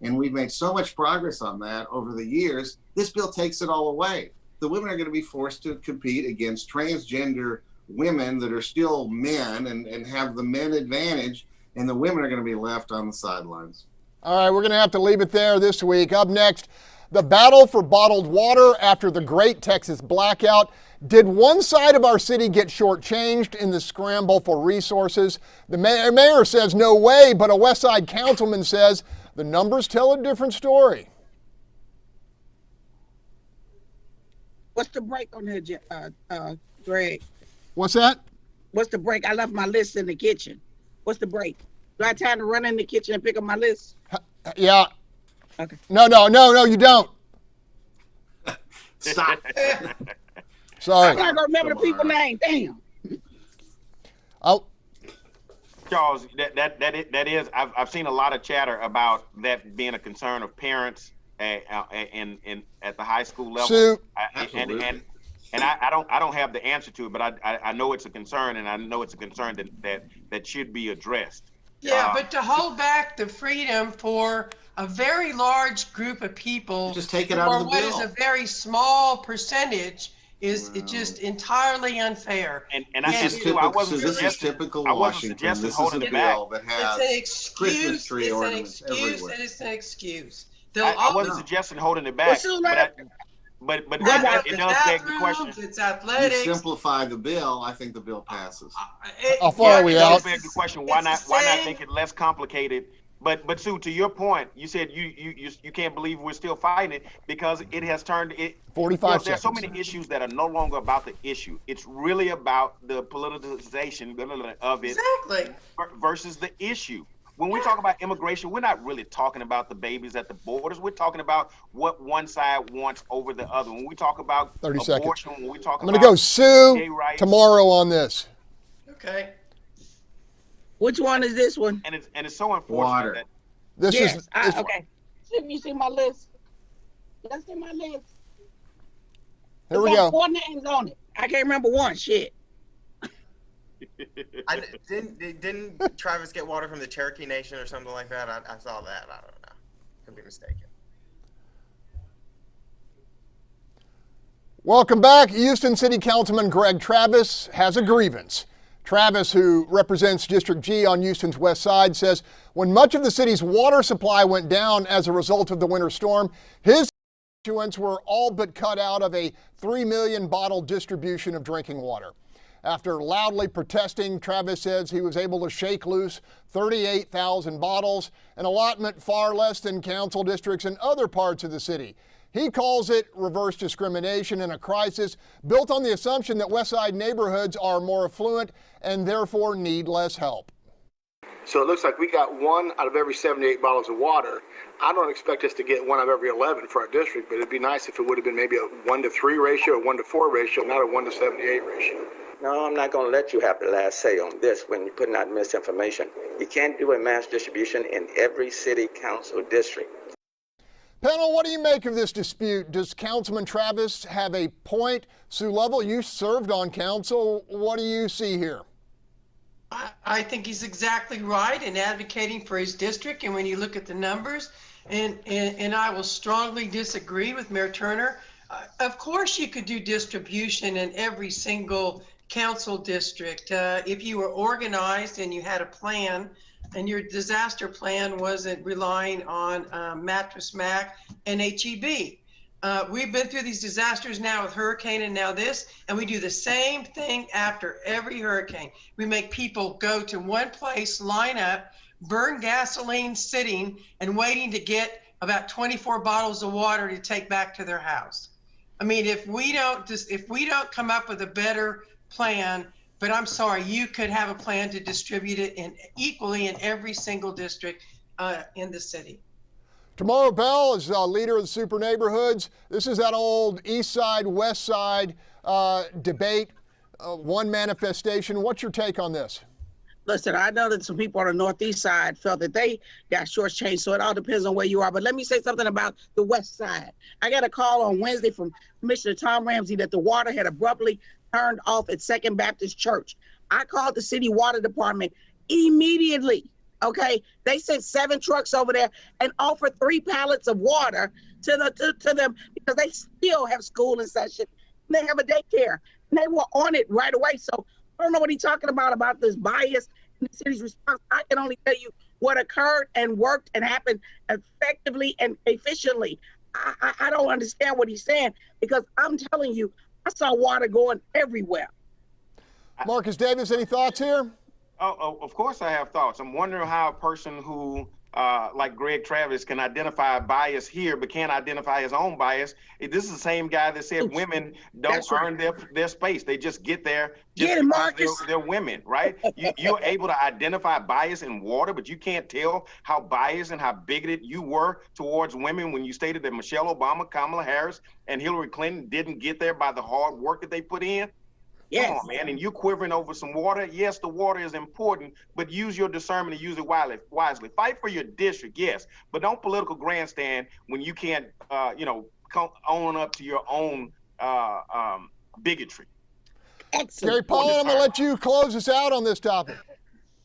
And we've made so much progress on that over the years. This bill takes it all away. The women are going to be forced to compete against transgender women that are still men and have the men advantage, and the women are going to be left on the sidelines. All right, we're going to have to leave it there this week. Up next, the battle for bottled water after the Great Texas Blackout. Did one side of our city get shortchanged in the scramble for resources? The mayor says no way, but a West Side councilman says the numbers tell a different story. What's the break on there, Greg? What's that? What's the break? I left my list in the kitchen. What's the break? Do I have time to run in the kitchen and pick up my list? Yeah. Okay. No, you don't. Stop. Sorry. I'm not gonna remember the people's name. Damn. Oh. Charles, that is. I've seen a lot of chatter about that being a concern of parents at the high school level. Sue. And I don't have the answer to it, but I know it's a concern, and I know it's a concern that should be addressed. Yeah, but to hold back the freedom for a very large group of people, Just take it out of the what is bill. a very small percentage, is just entirely unfair. And I This said is too, I typical, wasn't so this is suggesting, typical I wasn't Washington. suggesting This is holding a it back. bill that It's has an excuse. Christmas tree It's an ornaments excuse, everywhere. and it's an excuse. I wasn't No. suggesting holding it Well, back, so but Go, it It's does beg the question. bathrooms, it's You athletics. simplify the bill, I think the bill passes. How far are we It out? does beg the question, why not make it less complicated? But Sue, to your point, you said you can't believe we're still fighting it because it has turned it. 45 There's so seconds. many issues that are no longer about the issue. It's really about the politicization of it Exactly. versus the issue. When we talk about immigration, we're not really talking about the babies at the borders. We're talking about what one side wants over the other. When we talk about 30 abortion, seconds. when we talk I'm about going to go Sue gay rights, tomorrow on this. Okay. which one is this one? and it's so unfortunate Water. that This Yes, is okay. You see my list? You see my list? here we It's got go. 4 names on it. I can't remember one. Shit. Didn't Travis get water from the Cherokee Nation or something like that? I saw that. I don't know. Could be mistaken. Welcome back. Houston City Councilman Greg Travis has a grievance. Travis, who represents District G on Houston's west side, says when much of the city's water supply went down as a result of the winter storm, his constituents were all but cut out of a 3 million bottle distribution of drinking water. After loudly protesting, Travis says he was able to shake loose 38,000 bottles, an allotment far less than council districts in other parts of the city. He calls it reverse discrimination in a crisis built on the assumption that West Side neighborhoods are more affluent and therefore need less help. So it looks like we got 1 out of every 78 bottles of water. I don't expect us to get 1 out of every 11 for our district, but it'd be nice if it would have been maybe a 1-to-3 ratio, or 1-to-4 ratio, not a 1-to-78 ratio. No, I'm not going to let you have the last say on this when you're putting out misinformation. You can't do a mass distribution in every city council district. Panel, what do you make of this dispute? Does Councilman Travis have a point? Sue Lovell, you served on council. What do you see here? I think he's exactly right in advocating for his district. And when you look at the numbers, and I will strongly disagree with Mayor Turner. Of course, you could do distribution in every single council district if you were organized and you had a plan, and your disaster plan wasn't relying on Mattress Mac and HEB. We've been through these disasters now with hurricane and now this, and we do the same thing after every hurricane. We make people go to one place, line up, burn gasoline sitting and waiting to get about 24 bottles of water to take back to their house. I mean, if we don't come up with a better plan, but I'm sorry, you could have a plan to distribute it equally in every single district in the city. Tomorrow Bell is leader of the super neighborhoods. This is that old east side, west side debate, one manifestation. What's your take on this? Listen, I know that some people on the northeast side felt that they got shortchanged, so it all depends on where you are. But let me say something about the west side. I got a call on Wednesday from Commissioner Tom Ramsey that the water had abruptly turned off at Second Baptist Church. I called the city water department immediately. Okay, they sent 7 trucks over there and offered 3 pallets of water to them because they still have school in session. They have a daycare, and they were on it right away. So I don't know what he's talking about this bias in the city's response. I can only tell you what occurred and worked and happened effectively and efficiently. I don't understand what he's saying because I'm telling you, I saw water going everywhere. Marcus Davis, any thoughts here? Oh, of course I have thoughts. I'm wondering how a person who, like Greg Travis, can identify a bias here, but can't identify his own bias. This is the same guy that said women don't earn their space. They just get there just Get it, Marcus. they're women, right? You're able to identify bias in water, but you can't tell how biased and how bigoted you were towards women when you stated that Michelle Obama, Kamala Harris, and Hillary Clinton didn't get there by the hard work that they put in. Yes. Come on, man. And you quivering over some water. Yes, the water is important, but use your discernment and use it wisely. Fight for your district, yes, but don't political grandstand when you can't, own up to your own bigotry. Excellent. Gary Pollan, I'm going to let you close us out on this topic.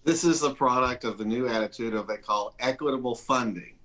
This is the product of the new attitude of they call equitable funding.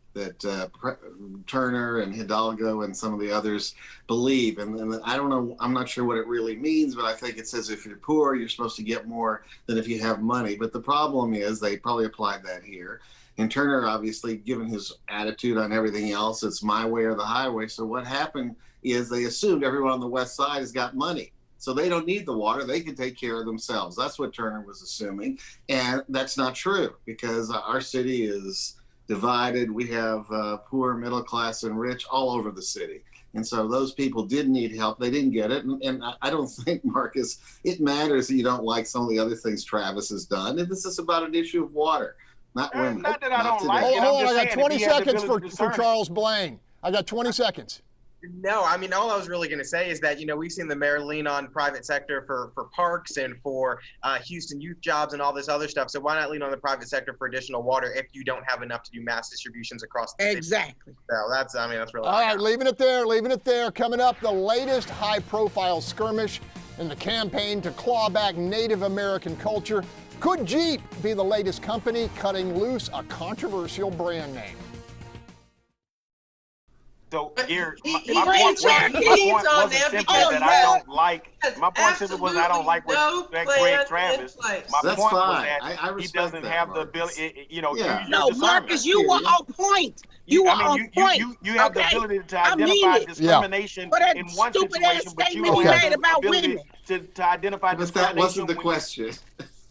Turner and Hidalgo and some of the others believe. And I don't know, I'm not sure what it really means, but I think it says if you're poor, you're supposed to get more than if you have money. But the problem is they probably applied that here. And Turner, obviously, given his attitude on everything else, it's my way or the highway. So what happened is they assumed everyone on the west side has got money. So they don't need the water. They can take care of themselves. That's what Turner was assuming. And that's not true, because our city is divided. We have poor, middle class, and rich all over the city. And so those people did need help. They didn't get it. And I don't think, Marcus, it matters that you don't like some of the other things Travis has done. And this is about an issue of water, not women. Not that I don't today. like it. Hold I'm on, just I got saying, 20 if he had the seconds ability to for discern it. Charles Blaine. I got 20 seconds. No, I mean, all I was really going to say is that, we've seen the mayor lean on private sector for parks and for Houston youth jobs and all this other stuff. So why not lean on the private sector for additional water if you don't have enough to do mass distributions across the city? Exactly. So that's really All right, leaving it there. Coming up, the latest high-profile skirmish in the campaign to claw back Native American culture. Could Jeep be the latest company cutting loose a controversial brand name? So, Gary, He my point leans on wasn't them simply because that I don't like. has My point simply was I don't like what absolutely no Greg plan Travis. in place. My That's point was fine. that I he respect doesn't that, have the Marcus. ability. Yeah. Use your No, discernment. Marcus, you were on point. You were on point. You have the okay? ability to I mean identify it. discrimination For that in one stupid ass situation, but you statement don't he have made the about ability women. to identify But that discrimination. wasn't the when- question.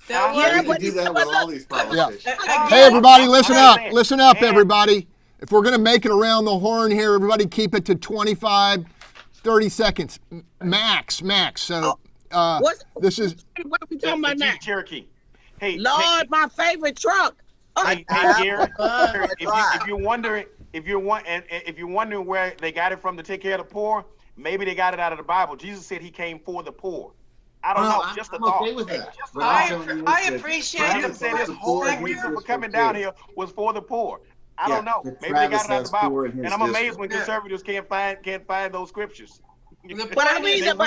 That Yeah, was- We but can do that with all these politicians. Hey, everybody, listen up. And- Listen up, and- everybody. If we're going to make it around the horn here, everybody keep it to 25, 30 seconds max. So this is What are we talking the about now? Jeep Cherokee. Hey, Lord, my favorite truck. Hey, Gary, if you're wondering where they got it from to take care of the poor, maybe they got it out of the Bible. Jesus said he came for the poor. I don't know, just a I'm thought. okay with that. But I I'm telling you I that appreciate Travis Jesus said his was whole poor, he reason was for coming for down kids. here was for the poor. I Yeah, don't know. but Maybe they got Travis it out of has the Bible. poor in his And I'm amazed district. when Yeah. conservatives can't find those scriptures. But I mean, And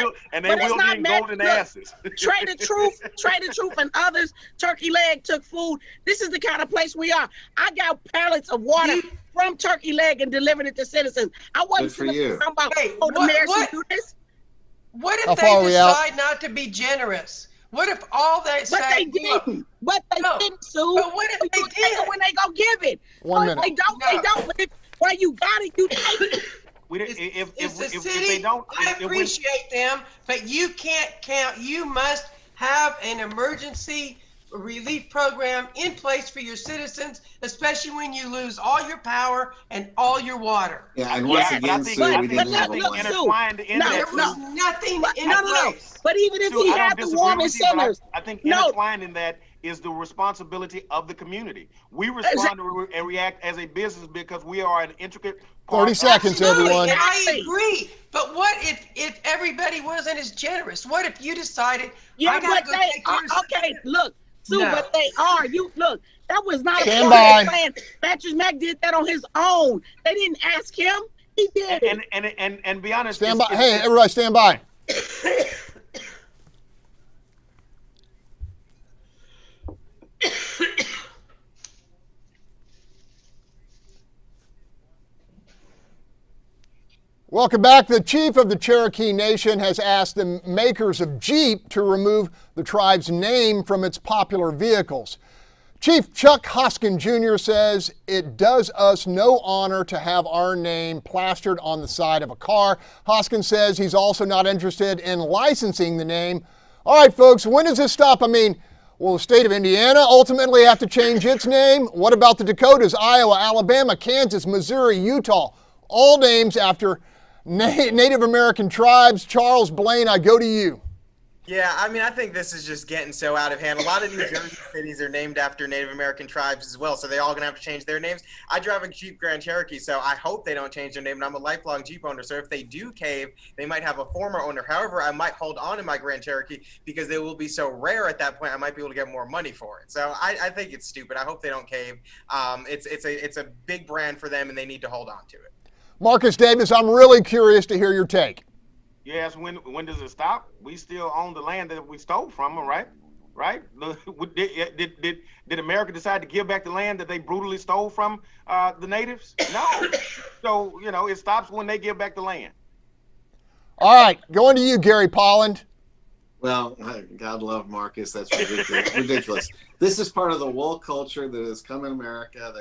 they but it's will not get mad- golden look, asses. Trade the truth, and others. Turkey Leg took food. This is the kind of place we are. I got pallets of water from Turkey Leg and delivered it to citizens. I wasn't Good for you. talking about, Hey, the mayor should do this. What How if far are they we out? decide not to be generous? What if all they say? But they look, didn't. But they No, didn't, Sue. but what if So you they take it did? when they go give it? 1 So if minute. they don't, they No. don't. But when you got it, you take it. It's the If city. they don't, I appreciate them, but you can't count. You must have an emergency relief program in place for your citizens, especially when you lose all your power and all your water. Yeah, and once Yes, but I again, think, Sue, I we think didn't have a something look, plan. Sue, intertwined in no, that. There was Sue. nothing But, in no. place. But even if Sue, he I don't had the disagree warming with you, but centers, I think no. intertwined in that is the responsibility of the community. We respond and react as a business because we are an intricate part 30 seconds, Absolutely, everyone. and I agree. But what if everybody wasn't as generous? What if you decided, Yeah, I gotta but go they take care of okay. Look, Sue, No. but they are. You look. That was not Stand a part of by. the plan. Patrick Mack did that on his own. They didn't ask him. He did it. and be honest. Stand by. it's- Hey, everybody, stand by. Welcome back. The chief of the Cherokee Nation has asked the makers of Jeep to remove the tribe's name from its popular vehicles. Chief Chuck Hoskin Jr. says it does us no honor to have our name plastered on the side of a car. Hoskin says he's also not interested in licensing the name. All right, folks, when does this stop? I mean, will the state of Indiana ultimately have to change its name? What about the Dakotas, Iowa, Alabama, Kansas, Missouri, Utah? All names after Native American tribes. Charles Blaine, I go to you. Yeah, I mean, I think this is just getting so out of hand. A lot of New Jersey cities are named after Native American tribes as well, so they all gonna have to change their names. I drive a Jeep Grand Cherokee, so I hope they don't change their name, and I'm a lifelong Jeep owner, so if they do cave, they might have a former owner. However, I might hold on to my Grand Cherokee because they will be so rare at that point, I might be able to get more money for it. So I think it's stupid. I hope they don't cave. It's a big brand for them, and they need to hold on to it. Marcus Davis, I'm really curious to hear your take. Yes, when does it stop? We still own the land that we stole from them, right? right? Did America decide to give back the land that they brutally stole from the natives? No. So, it stops when they give back the land. All right, going to you, Gary Polland. Well, God love Marcus. That's ridiculous. Ridiculous. This is part of the woke culture that has come in America.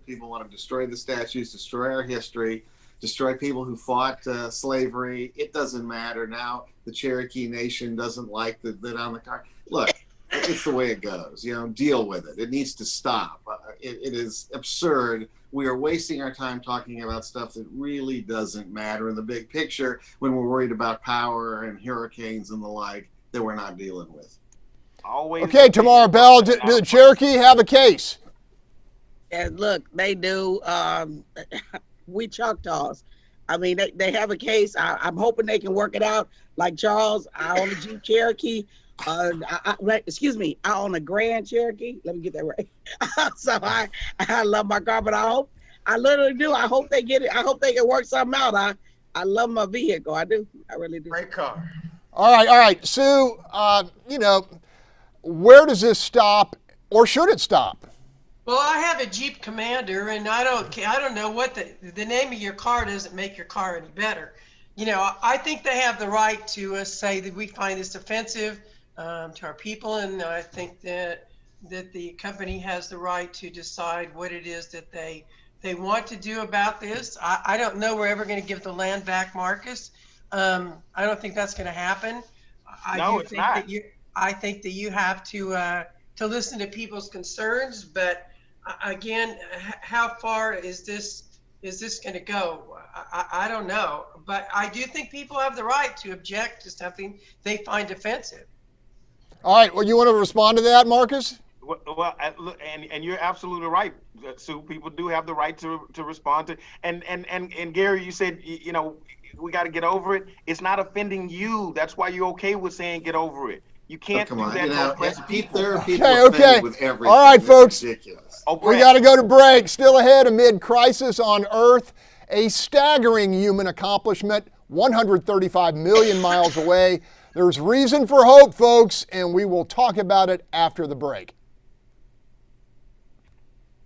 People want to destroy the statues, destroy our history, destroy people who fought slavery. It doesn't matter now. The Cherokee Nation doesn't like that on the car. Look, it's the way it goes. Deal with it. It needs to stop. It is absurd. We are wasting our time talking about stuff that really doesn't matter in the big picture when we're worried about power and hurricanes and the like that we're not dealing with. Always. Okay, Tamara Bell, do the Cherokee have a case? And look, they do. We Choctaws. I mean, they have a case. I'm hoping they can work it out. Like Charles, I own a Jeep Cherokee. Excuse me, I own a Grand Cherokee. Let me get that right. So I love my car, but I literally do. I hope they get it. I hope they can work something out. I love my vehicle. I do. I really do. Great car. All right. Sue, where does this stop, or should it stop? Well, I have a Jeep Commander, and I don't know what the name of your car doesn't make your car any better. I think they have the right to say that we find this offensive to our people, and I think that the company has the right to decide what it is that they want to do about this. I don't know we're ever going to give the land back, Marcus. I don't think that's going to happen. I think that you have to listen to people's concerns, but again, how far is this going to go? I don't know, but I do think people have the right to object to something they find offensive. All right, well, you want to respond to that, Marcus? Well, look, and you're absolutely right, Sue. People do have the right to respond to, and Gary, you said, we got to get over it. It's not offending you. That's why you're okay with saying get over it. You can't do that to oppressed people. There are people offended with everything. All right, folks. Ridiculous. We got to go to break. Still ahead amid crisis on Earth, a staggering human accomplishment 135 million miles away. There's reason for hope, folks, and we will talk about it after the break.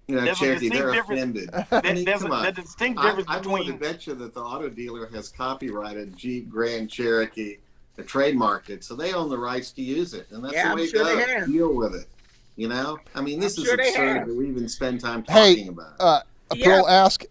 Cherokee, they're offended. There's a distinct difference I'm between. willing to bet you that the auto dealer has copyrighted Jeep Grand Cherokee, trademarked it, so they own the rights to use it, and that's the way it goes. Deal with it. This is absurd that we even spend time talking about it. April, ask.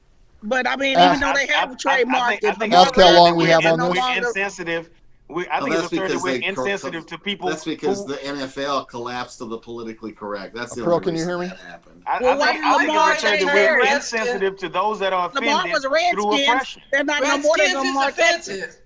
But I mean, even though they have a trademark, ask how long we have on this. We're insensitive. I think it's absurd that we're insensitive to people. That's because the NFL collapsed to the politically correct. That's the April, only can you reason hear me? that happened. I think it's absurd that we're insensitive to those that are offended through oppression. They're not no more than Redskins is offensive.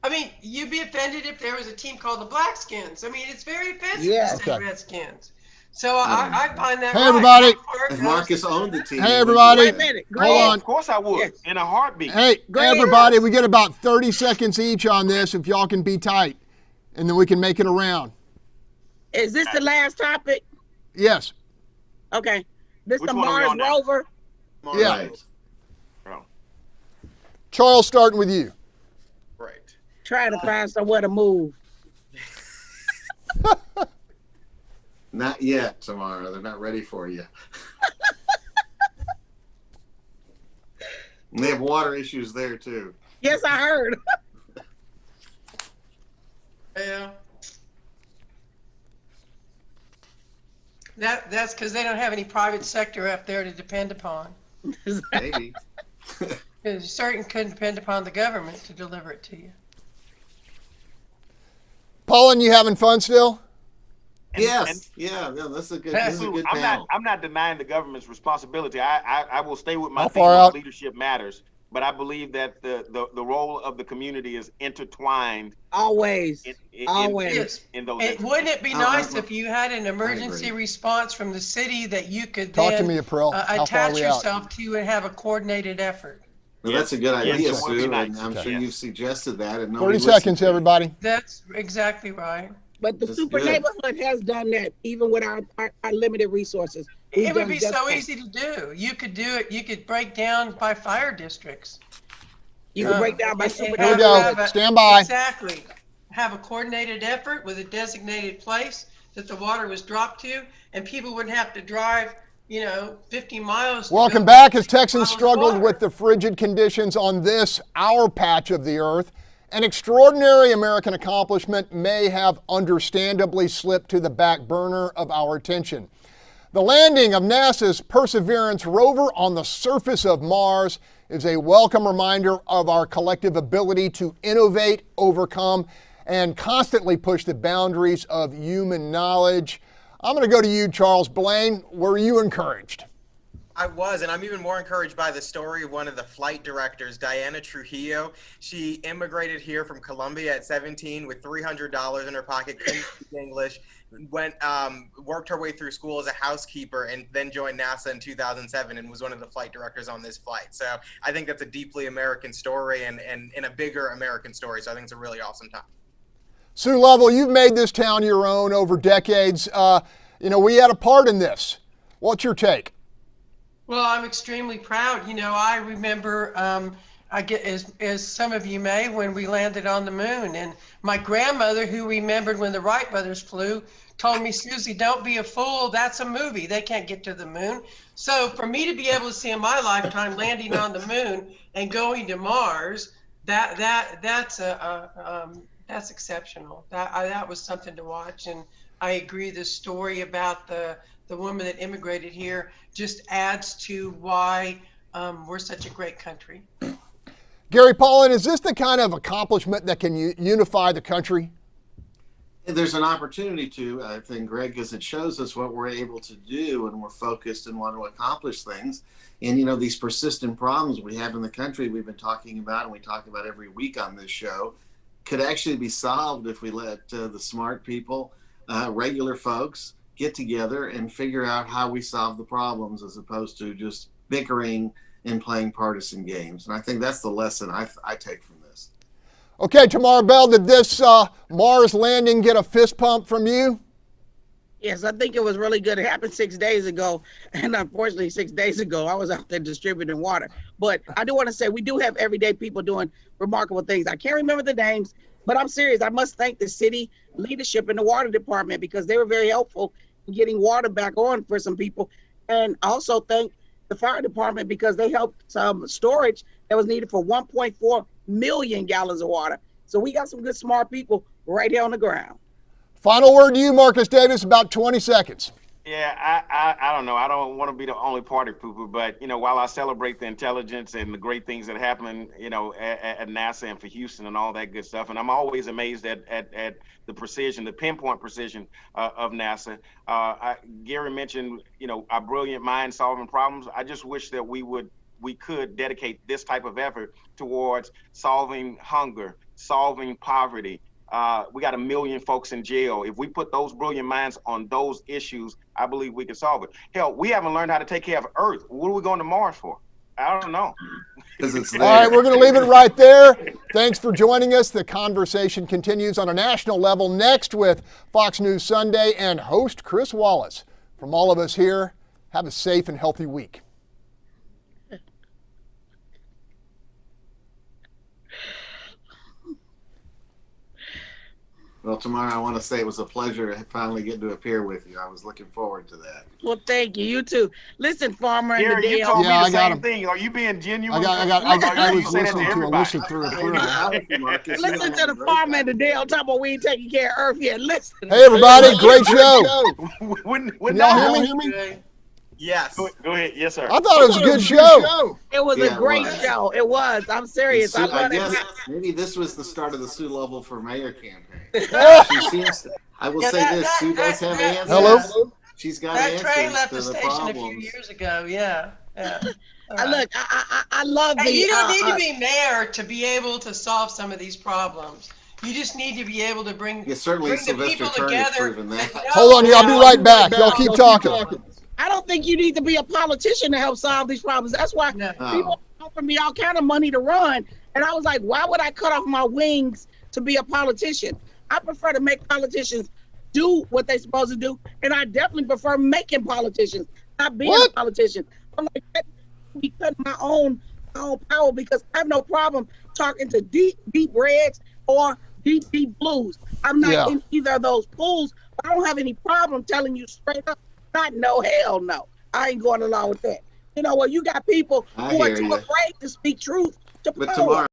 I mean, you'd be offended if there was a team called the Blackskins. I mean, it's very offensive to say Redskins. So I find that. Hey, everybody. If Marcus owned the team. Hey, everybody. Hold on. Of course I would, in a heartbeat. Hey, everybody, we get about 30 seconds each on this, if y'all can be tight, and then we can make it around. Is this the last topic? Yes. Okay. This Which the one are we Mars on now? rover? Yeah. Right. Charles, starting with you. Right. Trying to find somewhere to move. Not yet, Tamara. They're not ready for you. And they have water issues there too. Yes, I heard. Yeah. That's because they don't have any private sector up there to depend upon. Maybe. You certainly couldn't depend upon the government to deliver it to you. Paulin, you having fun still? Yes. Yeah, that's a good. This is a good panel. I'm not denying the government's responsibility. I will stay with my How theme far of out? leadership matters. But I believe that the role of the community is intertwined. Always. Always. In those. And wouldn't it be nice if you had an emergency response from the city that you could Talk then to me, April. How far are attach we out? yourself to and have a coordinated effort? Well, that's a good idea, Yes, it would be Sue, nice. and I'm sure Yes. you've suggested that. And 30 seconds, everybody. That's exactly right. But the That's super good. neighborhood has done that, even with our limited resources. We've It would done be just so that. easy to do. You could do it. You could break down by fire districts. You can break down by and super Here we have go. a- Stand by. Exactly. Have a coordinated effort with a designated place that the water was dropped to, and people wouldn't have to drive, 50 miles. Welcome back. As Texans struggled with the frigid conditions on this, our patch of the earth, an extraordinary American accomplishment may have understandably slipped to the back burner of our attention. The landing of NASA's Perseverance rover on the surface of Mars is a welcome reminder of our collective ability to innovate, overcome, and constantly push the boundaries of human knowledge. I'm going to go to you, Charles Blaine. Were you encouraged? I was, and I'm even more encouraged by the story of one of the flight directors, Diana Trujillo. She immigrated here from Colombia at 17 with $300 in her pocket, couldn't speak English, worked her way through school as a housekeeper, and then joined NASA in 2007 and was one of the flight directors on this flight. So I think that's a deeply American story and a bigger American story. So I think it's a really awesome time. Sue Lovell, you've made this town your own over decades. We had a part in this. What's your take? Well, I'm extremely proud. I remember, as some of you may, when we landed on the moon. And my grandmother, who remembered when the Wright brothers flew, told me, Susie, don't be a fool. That's a movie. They can't get to the moon. So for me to be able to see in my lifetime landing on the moon and going to Mars, that's exceptional. That was something to watch. And I agree. The story about the woman that immigrated here just adds to why we're such a great country. Gary Paulin, is this the kind of accomplishment that can unify the country? There's an opportunity to, I think, Greg, because it shows us what we're able to do when we're focused and want to accomplish things. And, these persistent problems we have in the country we've been talking about and we talk about every week on this show could actually be solved if we let the smart people, regular folks, get together and figure out how we solve the problems as opposed to just bickering and playing partisan games. And I think that's the lesson I take from this. Okay, Tamara Bell, did this Mars landing get a fist pump from you? Yes, I think it was really good. It happened 6 days ago. And unfortunately, 6 days ago, I was out there distributing water. But I do want to say we do have everyday people doing remarkable things. I can't remember the names, but I'm serious. I must thank the city leadership in the water department because they were very helpful in getting water back on for some people. And also thank the fire department because they helped some storage that was needed for 1.4 million gallons of water. So we got some good, smart people right here on the ground. Final word to you, Marcus Davis, about 20 seconds. Yeah, I don't know. I don't want to be the only party pooper, but, while I celebrate the intelligence and the great things that happen, at NASA and for Houston and all that good stuff, and I'm always amazed at the precision, the pinpoint precision of NASA. Gary mentioned, our brilliant minds solving problems. I just wish that we could dedicate this type of effort towards solving hunger, solving poverty. We got 1 million folks in jail. If we put those brilliant minds on those issues, I believe we can solve it. Hell, we haven't learned how to take care of Earth. What are we going to Mars for? I don't know. All right, we're going to leave it right there. Thanks for joining us. The conversation continues on a national level next with Fox News Sunday and host Chris Wallace. From all of us here, have a safe and healthy week. Well, Tamara, I want to say it was a pleasure finally getting to appear with you. I was looking forward to that. Well, thank you. You too. Listen, Farmer and the Gary, you Dale. told me the same him. thing. Are you being genuine? I You was say that to listening to him. everybody. Listen through and through. Listen to the Farmer and the Dale talking about we ain't taking care of Earth yet. Listen. Hey, everybody, great show. When Can y'all hear me? Yes. Go ahead. Yes, sir. I thought it was a good show. It was Yeah, a great it was. show. It was. I'm serious. I I love guess it. maybe this was the start of the Sue Lovell for mayor campaign. Oh, She seems to, I will Yeah, say this, Sue does have answers. Hello? She's got That train answers left to the the station a few problems. years ago. Yeah. All right. Look, I love Hey, the. you don't need to be mayor to be able to solve some of these problems. You just need to be able to bring, Yeah, certainly bring the Sylvester people Turner's together. proven that. that Hold on, know y'all. Be how- right back. Y'all keep talking. I don't think you need to be a politician to help solve these problems. That's why No. people offer me all kind of money to run. And I was like, why would I cut off my wings to be a politician? I prefer to make politicians do what they're supposed to do. And I definitely prefer making politicians, not being What? a politician. I'm like, that be cutting my own power because I have no problem talking to deep reds or deep blues. I'm not Yeah. in either of those pools. I don't have any problem telling you straight up, not no, hell no. I ain't going along with that. You know, well, you got people I who are hear too you. afraid to speak truth to But power. tomorrow.